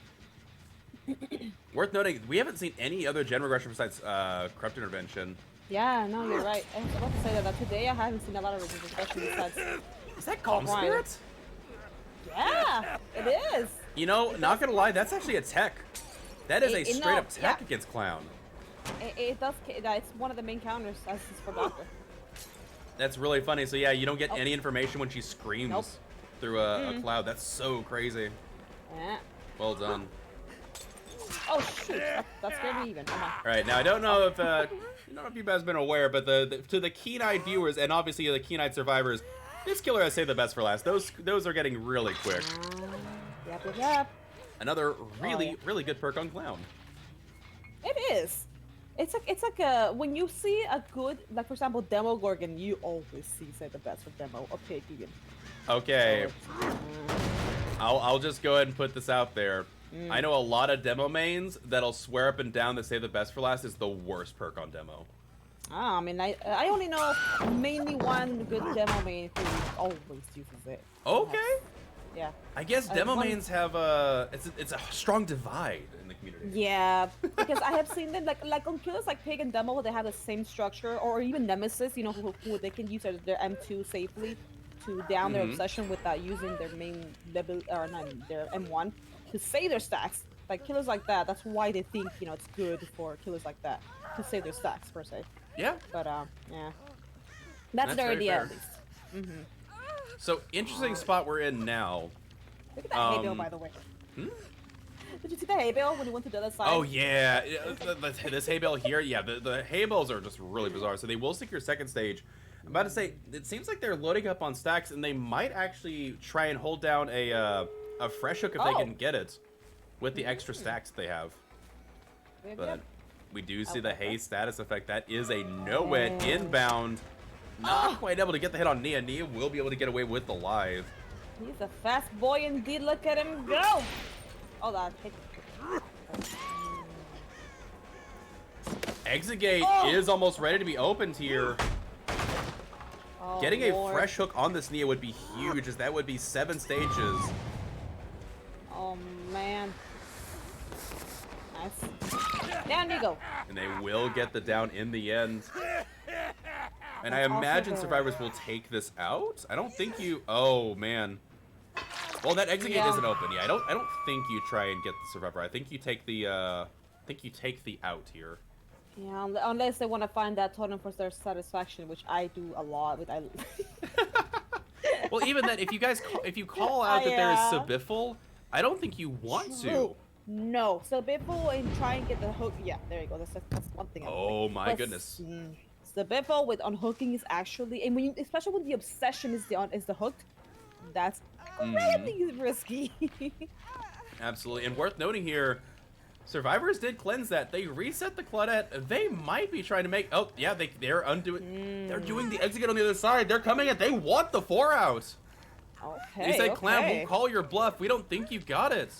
Worth noting, we haven't seen any other gen regression besides Corrupt Intervention. Yeah, no, you're right. I was about to say that today I haven't seen a lot of reviews, especially besides. Is that Calm Ryan. Spirit? Yeah, it is. You know, not gonna lie, that's actually a tech. That is a It- straight no, up tech yeah. against Clown. It does. It's one of the main counters as is for Doctor. That's really funny. So yeah, you don't get any information when she screams Nope. through a cloud. That's so crazy. Yeah. Well done. Oh shoot, that scared me even. Come on. All right, now I don't know if I don't know if you guys have been aware, but to the keen-eyed viewers and obviously the keen-eyed survivors, this killer has saved the best for last. Those are getting really quick. Yep. Another really good perk on Clown. It is. It's like a when you see a good, like for example, demo Gorgon, you always see say the best for demo or pig even. Okay, I'll just go ahead and put this out there. I know a lot of demo mains that'll swear up and down that save the best for last is the worst perk on demo. I mean, I only know mainly one good demo main who always uses it. Okay. Yeah. I guess demo one- mains have it's a strong divide in the community. Yeah, because I have seen them like on killers like Pig and Demo, they have the same structure, or even Nemesis, you know, who they can use their M2 safely to down their obsession without using their main level or not their M1 to save their stacks. Like killers like that, that's why they think it's good for killers like that to save their stacks per se. Yeah. But yeah, that's their very idea fair. at least. So interesting spot we're in now. Look at that hay bale, by the way. Did you see the hay bale when you went to the other side? Oh yeah, this hay bale here. Yeah, the hay bales are just really bizarre. So they will secure second stage. I'm about to say it seems like they're loading up on stacks, and they might actually try and hold down a fresh hook if they can get it with the extra stacks they have. But we do see the hay status effect. That is a no-win inbound. Not quite able to get the hit on Nia. Nia will be able to get away with the live. He's a fast boy indeed. Look at him go! Oh, that hit. Exit gate is almost ready to be opened here. Oh, Getting a Lord. fresh hook on this Nia would be huge, as that would be 7 stages. Oh man. Nice. Down you go. And they will get the down in the end. And I That's also imagine the- survivors will take this out. I don't think you. Oh man. Well, that exit gate Yeah. isn't open. Yeah, I don't think you try and get the survivor. I think you take the. I think you take the out here. Yeah, unless they want to find that totem for their satisfaction, which I do a lot with. Well, even then, if you call out that there is Yeah. Sabiffle, I don't think you want to. True. No, so Biffle and try and get the hook. Yeah, there you go. That's one thing. Oh my goodness. The Biffle with unhooking is actually, and when you, especially when the obsession is the hooked, that's really risky. Absolutely, and worth noting here, survivors did cleanse that. They reset the Claudette. They might be trying to make. Oh yeah, they're undoing. They're doing the exit on the other side. They're coming in. They want the 4 out. Okay. They say, Clown, okay. we'll call your bluff. We don't think you got it.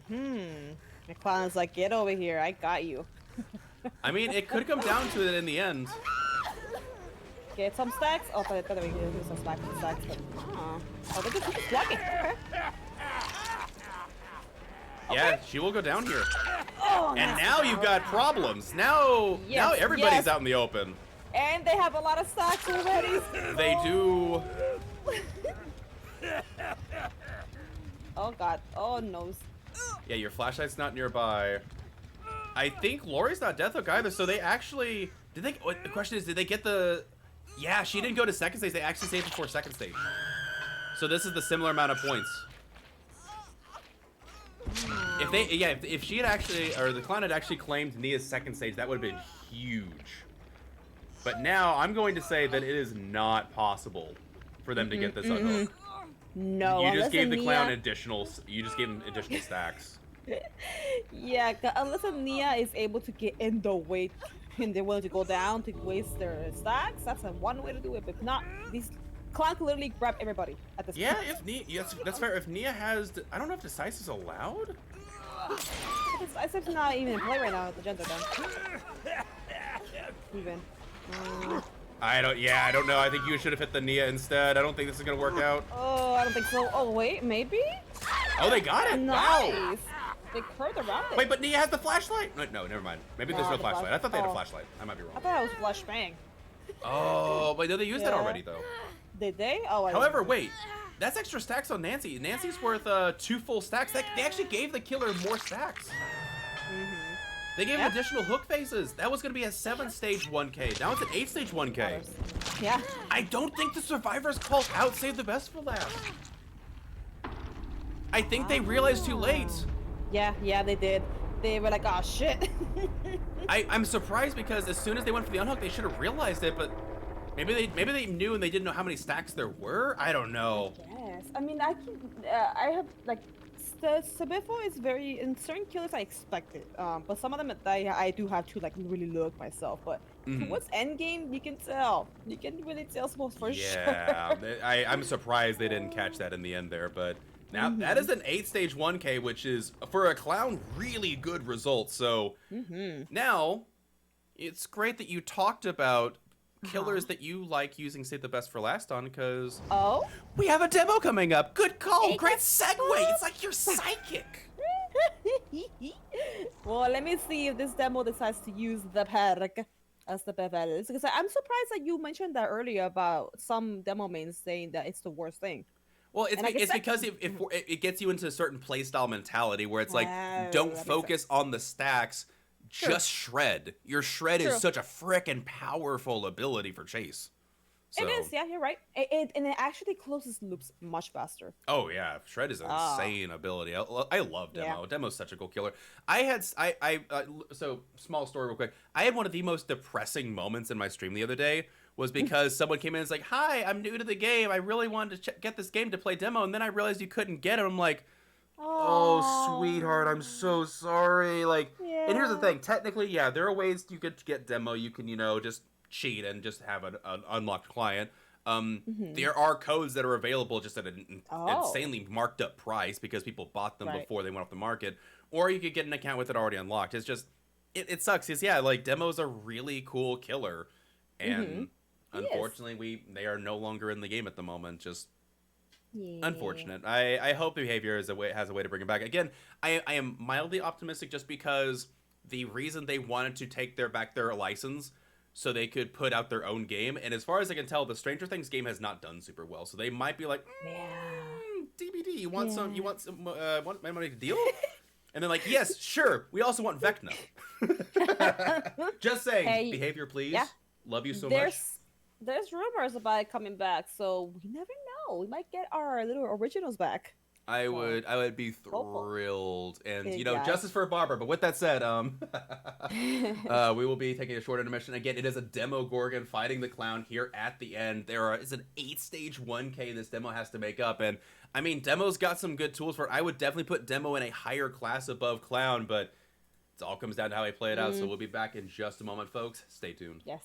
The Clown's like, get over here. I got you. I mean, it could come down to it in the end. Get some stacks. Oh, by the way, here's some stacks. But, oh, they're just blocking. Okay. Yeah, she will go down here. Oh, And nice. now you've got problems. Now Yes, everybody's yes. out in the open. And they have a lot of stacks already. They do. Oh god. Oh no. Yeah, your flashlight's not nearby. I think Lori's not death hook either, so they actually did they. The question is, did they get the? Yeah, she didn't go to second stage. They actually saved before second stage. So this is the similar amount of points. If she had actually, or the Clown had actually claimed Nia's second stage, that would have been huge. But now I'm going to say that it is not possible for them to get this unhooked. No. You just gave the Clown Nia... additional. You just gave him additional stacks. Yeah, unless a Nia is able to get in the way and they're willing to go down to waste their stacks, that's a one way to do it. But if not, these Clown can literally grab everybody at this Yeah, point. if Nia, yes, that's fair. If Nia has, I don't know if Decisive's allowed. I said it's not even in play right now at the gender then. Even. I don't know. I think you should have hit the Nia instead. I don't think this is gonna work out. Oh, I don't think so. Oh wait, maybe? Oh, they got it. Wow. Nice. they curved around it. Wait, but Nia has the flashlight. No, never mind. Maybe there's no the flashlight. I thought they had a oh. flashlight. I might be I wrong. thought it was flashbang. Oh, wait, no, they used that Yeah. already though. Did they? Oh, I However, wait, that's extra stacks on Nancy. Nancy's worth 2 full stacks. They actually gave the killer more stacks. They gave him additional hook phases. That was going to be a 7-stage 1K. Now it's an 8-stage 1K. Yeah. I don't think the survivors called out save the best for last. I think they realized too late. Yeah, they did. They were like, oh shit. I'm surprised because as soon as they went for the unhook, they should have realized it, but maybe they knew and they didn't know how many stacks there were. I don't know. Yes. I mean, I have like the Sabifo is very in certain killers I expect it. But some of them I do have to like really look myself. But towards end game, you can tell. You can really tell for sure. Yeah, I'm surprised they didn't catch that in the end there, but now that is an 8-stage 1K, which is for a clown really good result. So now it's great that you talked about killers that you like using Save the Best for Last on, because we have a demo coming up. Good call. Great segue. It's like you're psychic. Well, let me see if this demo decides to use the perk as the bevels, because I'm surprised that you mentioned that earlier about some demo mains saying that it's the worst thing. Well, it's because it gets you into a certain playstyle mentality where it's like, don't focus on the stacks, just shred. Your shred is such a frickin' powerful ability for Chase. So. It is, yeah, you're right. And it actually closes loops much faster. Oh yeah, shred is an insane ability. I love demo. Yeah. Demo's such a cool killer. So small story real quick. I had one of the most depressing moments in my stream the other day. Was because someone came in and was like, "Hi, I'm new to the game. I really wanted to get this game to play demo," and then I realized you couldn't get it. I'm like, "Oh, sweetheart, I'm so sorry." Like, and here's the thing. Technically, yeah, there are ways you could get demo. You can, just cheat and just have an unlocked client. There are codes that are available just at an insanely marked up price because people bought them before they went off the market, or you could get an account with it already unlocked. It's just, it sucks. Because like demo's a really cool killer, and unfortunately, they are no longer in the game at the moment. Just unfortunate. I hope behavior has a way to bring it back. Again, I am mildly optimistic just because the reason they wanted to take back their license so they could put out their own game. And as far as I can tell, the Stranger Things game has not done super well. So they might be like, DBD, you want some want my money to deal? And they're like, yes, sure. We also want Vecna. Just saying, behavior, please. Yeah. Love you so much. There's rumors about it coming back, so we never know. We might get our little originals back. I would be thrilled, and justice for Barbara. But with that said, we will be taking a short intermission. Again, it is a demo Gorgon fighting the clown here at the end. It's an 8-stage 1K this demo has to make up, and I mean, demo's got some good tools for it. I would definitely put demo in a higher class above clown, but it all comes down to how I play it out. So we'll be back in just a moment, folks. Stay tuned. Yes.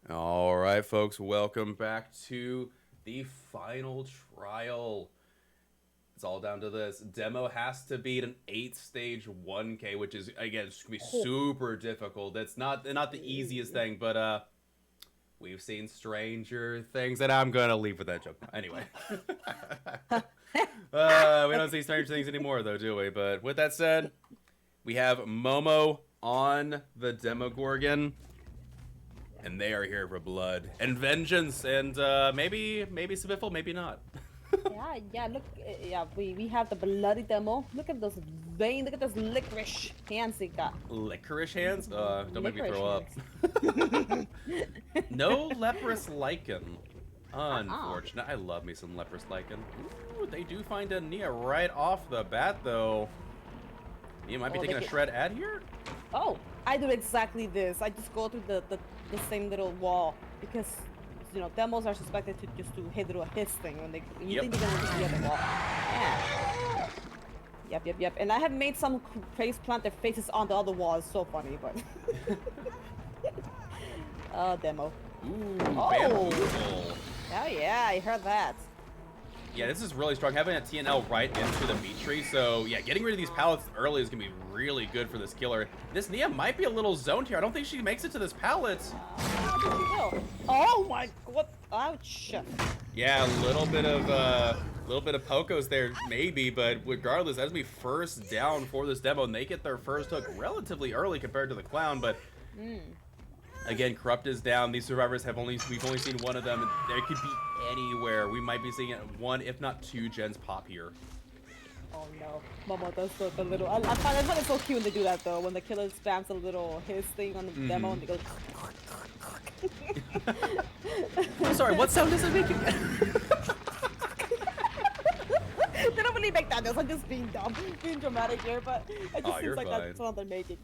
All right, folks, welcome back to the final trial. It's all down to this. Demo has to beat an 8-stage 1K, which is, again, it's going to be super difficult. It's not the easiest thing, but we've seen stranger things, and I'm going to leave with that joke. Anyway. We don't see stranger things anymore, though, do we? But with that said, we have Momo on the Demogorgon. And they are here for blood and vengeance, and maybe Sviffle, maybe not. yeah. Look, we have the bloody demo. Look at those veins. Look at those licorice hands he got. Licorice hands? Don't make me Licorice throw up. No leprous lichen. Unfortunate. I love me some leprous lichen. Ooh, they do find a Nia right off the bat, though. Nia might be taking a shred ad here. Oh, I do exactly this. I just go through the same little wall because, you know, demos are suspected to just to hit through his thing when you think they're gonna hit the other wall. Yeah. Yep. And I have made some face plant their faces on the other wall. It's so funny, but demo. Ooh, bamboozle. Oh yeah, I heard that. Yeah, this is really strong. Having a TNL right into the meat tree, so yeah, getting rid of these pallets early is gonna be really good for this killer. This Nia might be a little zoned here. I don't think she makes it to this pallet. Oh my god! Ouch! Yeah, a little bit of Pocos there, maybe, but regardless, that's gonna be first down for this demo, and they get their first hook relatively early compared to the clown. But again, Corrupt is down. These survivors we've only seen one of them. They could be anywhere. We might be seeing one, if not two, gens pop here. Oh no, Momo does the little. I find it so cute when they do that though. When the killer spams a little his thing on the demo and they go. I'm sorry, what sound does it make again? They don't really make that noise. I'm just being dumb, being dramatic here, but it just seems like fine. that's what they're making.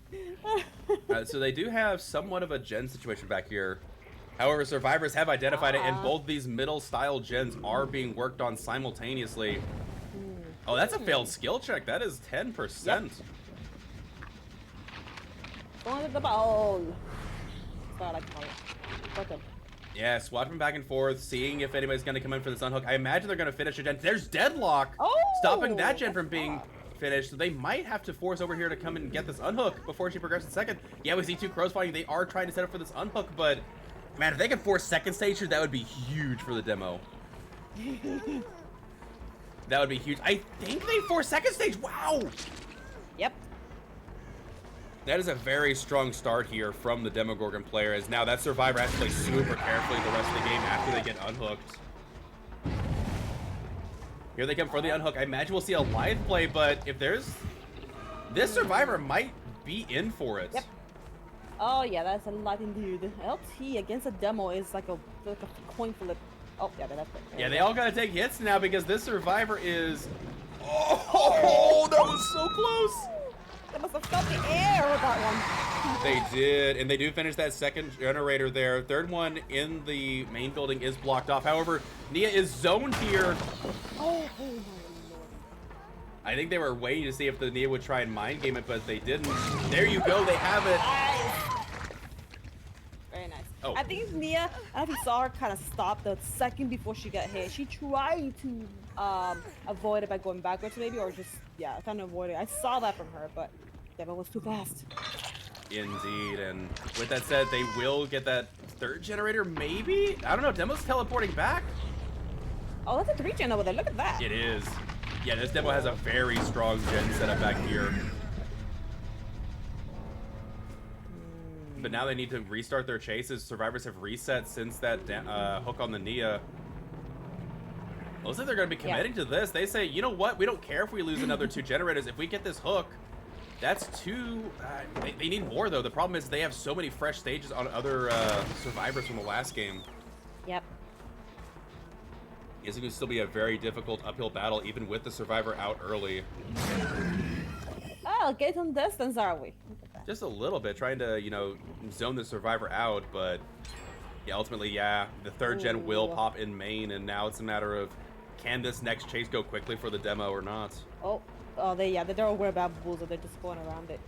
So they do have somewhat of a gen situation back here. However, survivors have identified it, and both these middle-style gens are being worked on simultaneously. Oh, that's a failed skill check. That is 10%. Yep. Going to the ball. That's what I call it. Welcome. Yeah, swapping back and forth, seeing if anybody's going to come in for this unhook. I imagine they're going to finish a gen. There's Deadlock! Oh! Stopping that gen from being finished, so they might have to force over here to come and get this unhook before she progresses second. Yeah, we see two crows fighting. They are trying to set up for this unhook, but man, if they could force second stage here, that would be huge for the demo. That would be huge. I think they forced second stage. Wow. Yep. That is a very strong start here from the Demogorgon player, as now that survivor has to play super carefully the rest of the game after they get unhooked. Here they come for the unhook. I imagine we'll see a live play, but if there's... This survivor might be in for it. Yep. Oh yeah, that's a lot indeed. LT against a demo is like a coin flip. Oh yeah, that's it. Yeah, they all gotta take hits now because this survivor is... Oh, that was so close! They must have felt the air with that one. They did, and they do finish that second generator there. Third one in the main building is blocked off. However, Nia is zoned here. Oh my lord. I think they were waiting to see if the Nia would try and mind game it, but they didn't. There you go, they have it. Nice. Very nice. Oh. I think Nia, I don't know if you saw her kind of stop the second before she got hit. She tried to avoid it by going backwards maybe, or just, yeah, kind of avoid it. I saw that from her, but Demo was too fast. Indeed, and with that said, they will get that third generator, maybe? I don't know, Demo's teleporting back? Oh, that's a 3-gen over there. Look at that. It is. Yeah, this demo has a very strong gen setup back here. But now they need to restart their chases. Survivors have reset since that hook on the Nia. Looks like they're going to be committing to this. They say, you know what? We don't care if we lose another 2 generators. If we get this hook, that's 2. They need more, though. The problem is they have so many fresh stages on other survivors from the last game. Yep. It's going to still be a very difficult uphill battle, even with the survivor out early. Oh, get some distance, are we? Just a little bit, trying to, you know, zone the survivor out, but yeah, ultimately, yeah, the third gen will pop in main, and now it's a matter of, can this next chase go quickly for the demo or not? Oh, they're aware about bulls, so they're just going around it.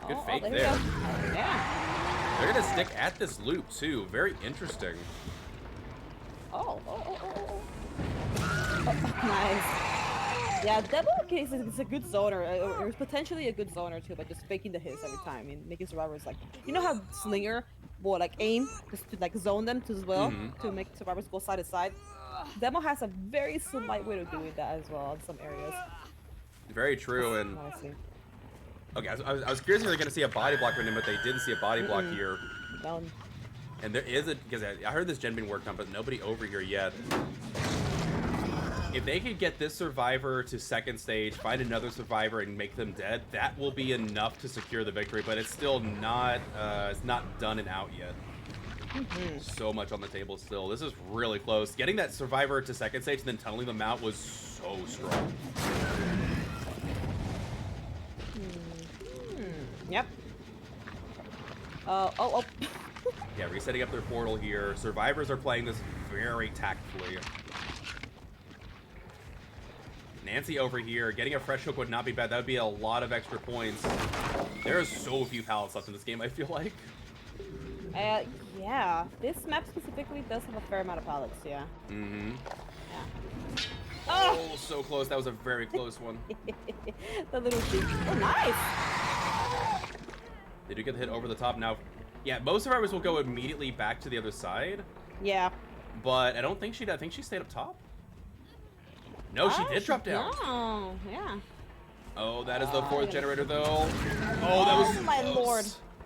Good fake there. there. Yeah. They're gonna stick at this loop too. Very interesting. Oh, nice. Yeah, Devil Case is a good zoner. It was potentially a good zoner too, but just faking the hits every time and making survivors like, you know how Slinger will like aim just to like zone them to as well to make survivors go side to side. Demo has a very slight way of doing that as well in some areas. Very true. And okay, I was curious if they're gonna see a body block from him, but they didn't see a body block here. No. And there is because I heard this gen being worked on, but nobody over here yet. If they could get this survivor to second stage, find another survivor, and make them dead, that will be enough to secure the victory. But it's still not, it's not done and out yet. So much on the table still. This is really close. Getting that survivor to second stage and then tunneling them out was so strong. Yep. Oh. Yeah, resetting up their portal here. Survivors are playing this very tactfully. Nancy over here, getting a fresh hook would not be bad. That would be a lot of extra points. There are so few pallets left in this game, I feel like. Yeah. This map specifically does have a fair amount of pallets, yeah. Mm-hmm. Yeah. Oh, so close. That was a very close one. The little cheek. Oh, nice! They do get the hit over the top. Now, yeah, most survivors will go immediately back to the other side. Yeah. But I don't think she did. I think she stayed up top. No, she did drop down. Oh, yeah. Oh, that is the fourth generator, though. Oh, that was my close. lord.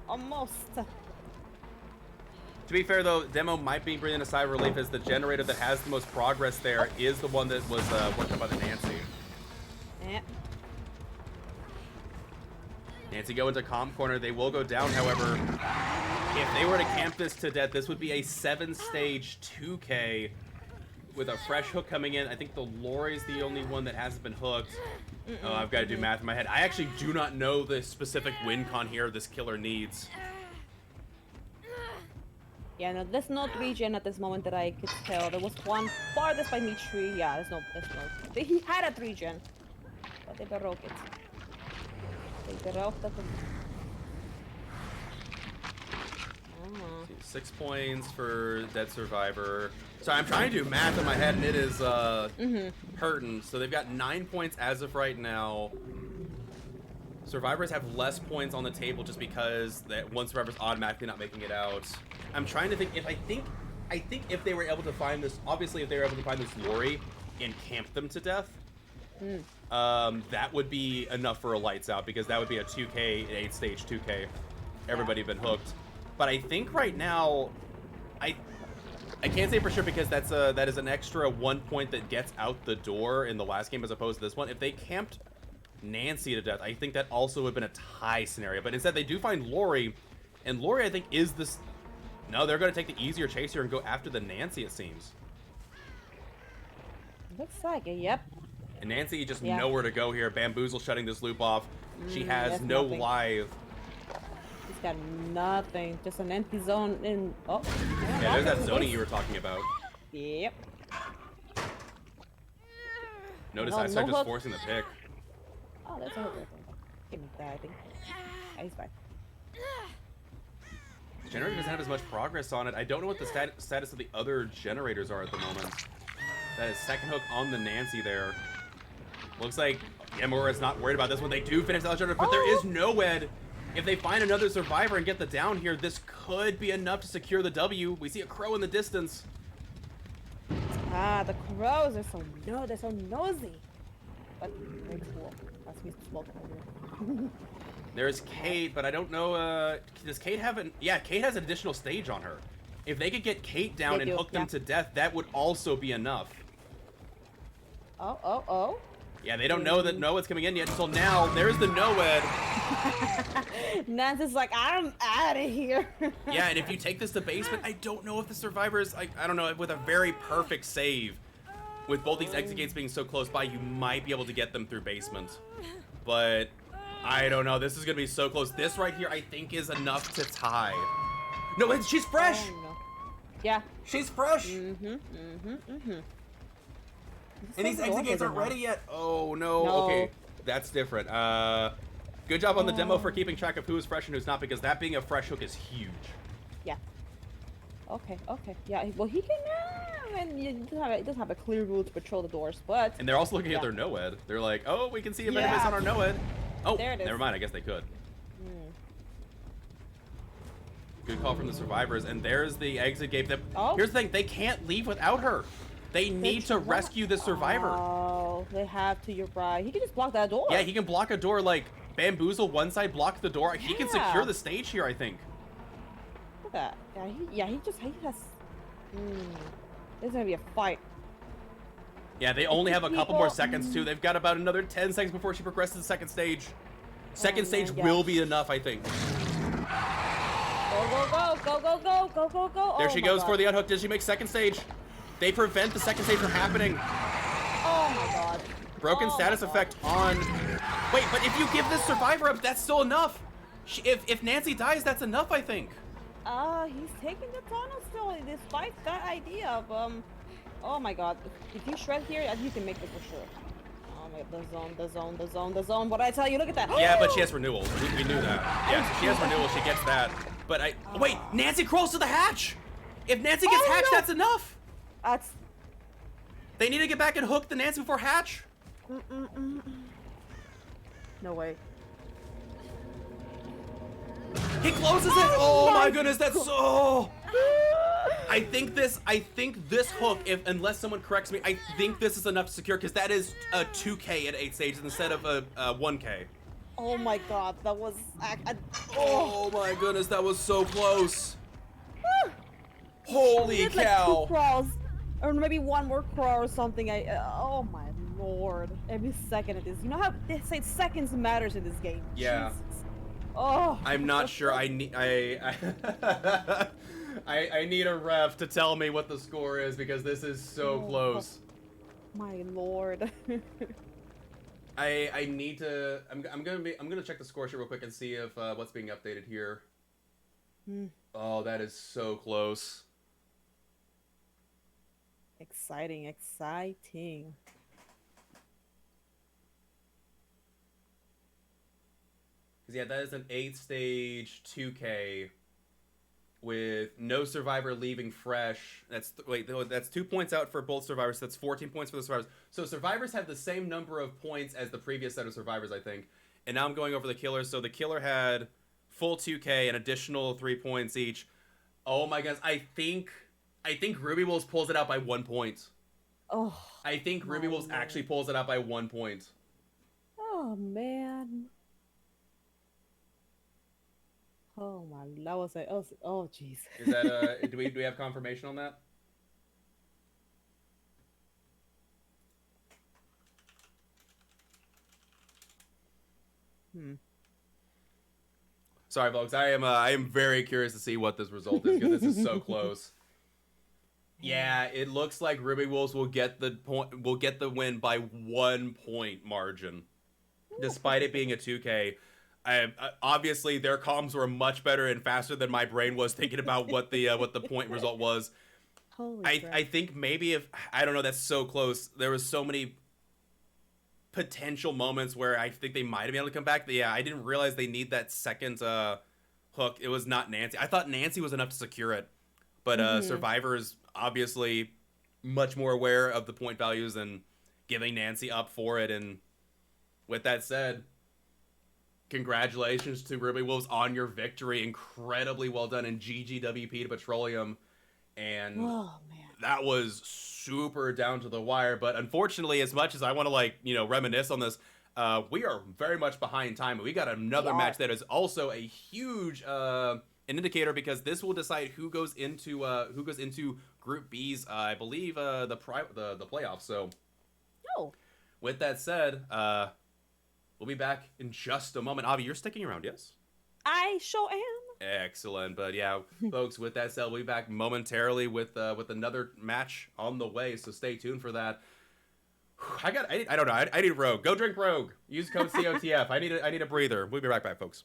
Almost. To be fair, though, Demo might be breathing a sigh of relief as the generator that has the most progress there is the one that was worked up by the Nancy. Yeah. Nancy go into comp corner. They will go down, however. If they were to camp this to death, this would be a 7-stage 2K with a fresh hook coming in. I think the Lori's the only one that hasn't been hooked. Oh, I've got to do math in my head. I actually do not know the specific win con here this killer needs. Yeah, no, there's no 3-gen at this moment that I could tell. There was one farthest by me tree. Yeah, there's no. He had a 3-gen, but they broke it. They broke the. See, 6 points for Dead Survivor. Sorry, I'm trying to do math in my head, and it is hurting. So they've got 9 points as of right now. Survivors have less points on the table just because that one survivor's automatically not making it out. I'm trying to think if I think if they were able to find this, obviously if they were able to find this Lori and camp them to death, that would be enough for a lights out, because that would be a 2K, an 8-stage 2K. Everybody been hooked. But I think right now, I can't say for sure, because that is an extra 1 point that gets out the door in the last game as opposed to this one. If they camped Nancy to death, I think that also would have been a tie scenario. But instead, they do find Lori, and Lori, I think, is this. No, they're going to take the easier chase here and go after the Nancy, it seems. Looks like it, yep. And Nancy just nowhere to go here. Bamboozle shutting this loop off. She has no nothing. live. He's got nothing. Just an empty zone in. Oh. Yeah, there's that zoning you were talking about. Yep. Notice No, I started no just hook. forcing the pick. Oh, that's a hook. Give me that, I think. Yeah, he's fine. Generator doesn't have as much progress on it. I don't know what the status of the other generators are at the moment. That is second hook on the Nancy there. Looks like Yamura is not worried about this one. They do finish the other generator, but there is no Ed. If they find another survivor and get the down here, this could be enough to secure the W. We see a crow in the distance. Ah, the crows are they're so nosy. But they're cool. That's me smoking over here. There's Kate, but I don't know, does Kate have an... Yeah, Kate has an additional stage on her. If they could get Kate down and hook them to death, that would also be enough. Oh. Yeah, they don't know that Noah's coming in yet until now. There's the Noed. Nancy's like, I'm out of here. Yeah, and if you take this to basement, I don't know if the survivors... I don't know, with a very perfect save, with both these exit gates being so close by, you might be able to get them through basement. But... I don't know. This is going to be so close. This right here, I think, is enough to tie. No, she's fresh. Oh, no. Yeah. She's fresh. And these exit gates aren't ready yet. Oh, no. Okay. That's different. Good job on the demo for keeping track of who is fresh and who's not, because that being a fresh hook is huge. Yeah. Okay. Yeah, well, he can... and it doesn't have a clear rule to patrol the doors, but... And they're also looking at their Noed. They're like, oh, we can see if anybody's on our Noed. Oh, there it is. Never mind. I guess they could. Good call from the survivors. And there's the exit gate. Here's the thing. They can't leave without her. They need to rescue the survivor. Oh, they have to. You're right. He can just block that door. Yeah, he can block a door. Like, bamboozle one side, block the door. He can secure the stage here, I think. Look at that. Yeah, he has... There's going to be a fight. Yeah, they only have a couple more seconds, too. They've got about another 10 seconds before she progresses to the second stage. Second stage will be enough, I think. Go. There she goes for the unhook. Did she make second stage? They prevent the second stage from happening. Oh, my God. Broken status effect on... Wait, but if you give this survivor up, that's still enough. If Nancy dies, that's enough, I think. He's taking the tunnel still, despite that idea of, oh my God. If you shred here, you can make it for sure. Oh my God, the zone. What did I tell you? Look at that. Yeah, but she has renewal. We knew that. Yeah, she has renewal. She gets that. But wait, Nancy crawls to the hatch. If Nancy gets hatched, that's enough. They need to get back and hook the Nancy before hatch. No way. He closes it. Oh my goodness, that's so... I think this hook, unless someone corrects me, I think this is enough to secure, because that is a 2K at 8 stages instead of a 1K. Oh my God, that was... Oh my goodness, that was so close. Holy cow. Like 2 crawls, or maybe 1 more crawl or something. Oh my Lord. Every second it is. You know how they say seconds matters in this game? Yeah. Jesus. Oh. I'm not sure. I need I need a ref to tell me what the score is, because this is so close. My Lord. I need to. I'm gonna check the score sheet real quick and see if what's being updated here. Oh, that is so close. Exciting. Cause yeah, that is an 8 stage 2K. with no survivor leaving fresh. That's 2 points out for both survivors. So that's 14 points for the survivors. So survivors have the same number of points as the previous set of survivors, I think. And now I'm going over the killer. So the killer had full 2K, an additional 3 points each. Oh my goodness, I think Ruby Wolves pulls it out by 1 point. Oh. I think Ruby Wolves actually pulls it out by 1 point. Oh man. Oh my, that was like, oh jeez. Is that do we have confirmation on that? Sorry, folks. I am very curious to see what this result is because this is so close. Yeah, it looks like Ruby Wolves will get the win by 1 point margin, despite it being a 2K. Obviously their comms were much better and faster than my brain was thinking about what the point result was. Holy crap. I think maybe if I don't know, that's so close. There was so many potential moments where I think they might have been able to come back. But yeah, I didn't realize they need that second hook. It was not Nancy. I thought Nancy was enough to secure it, but Survivor is obviously much more aware of the point values and giving Nancy up for it. And with that said, congratulations to Ruby Wolves on your victory. Incredibly well done, and GGWP to Petroleum. And that was super down to the wire. But unfortunately, as much as I want to reminisce on this, we are very much behind time. We got another match that is also a huge an indicator, because this will decide who goes into Group B's. I believe the playoffs. So, with that said, we'll be back in just a moment. Avi, you're sticking around, yes? I sure am. Excellent. But yeah, folks, with that said, we'll be back momentarily with another match on the way, so stay tuned for that. I don't know. I need Rogue. Go drink Rogue. Use code COTF. I need a breather. We'll be right back, folks.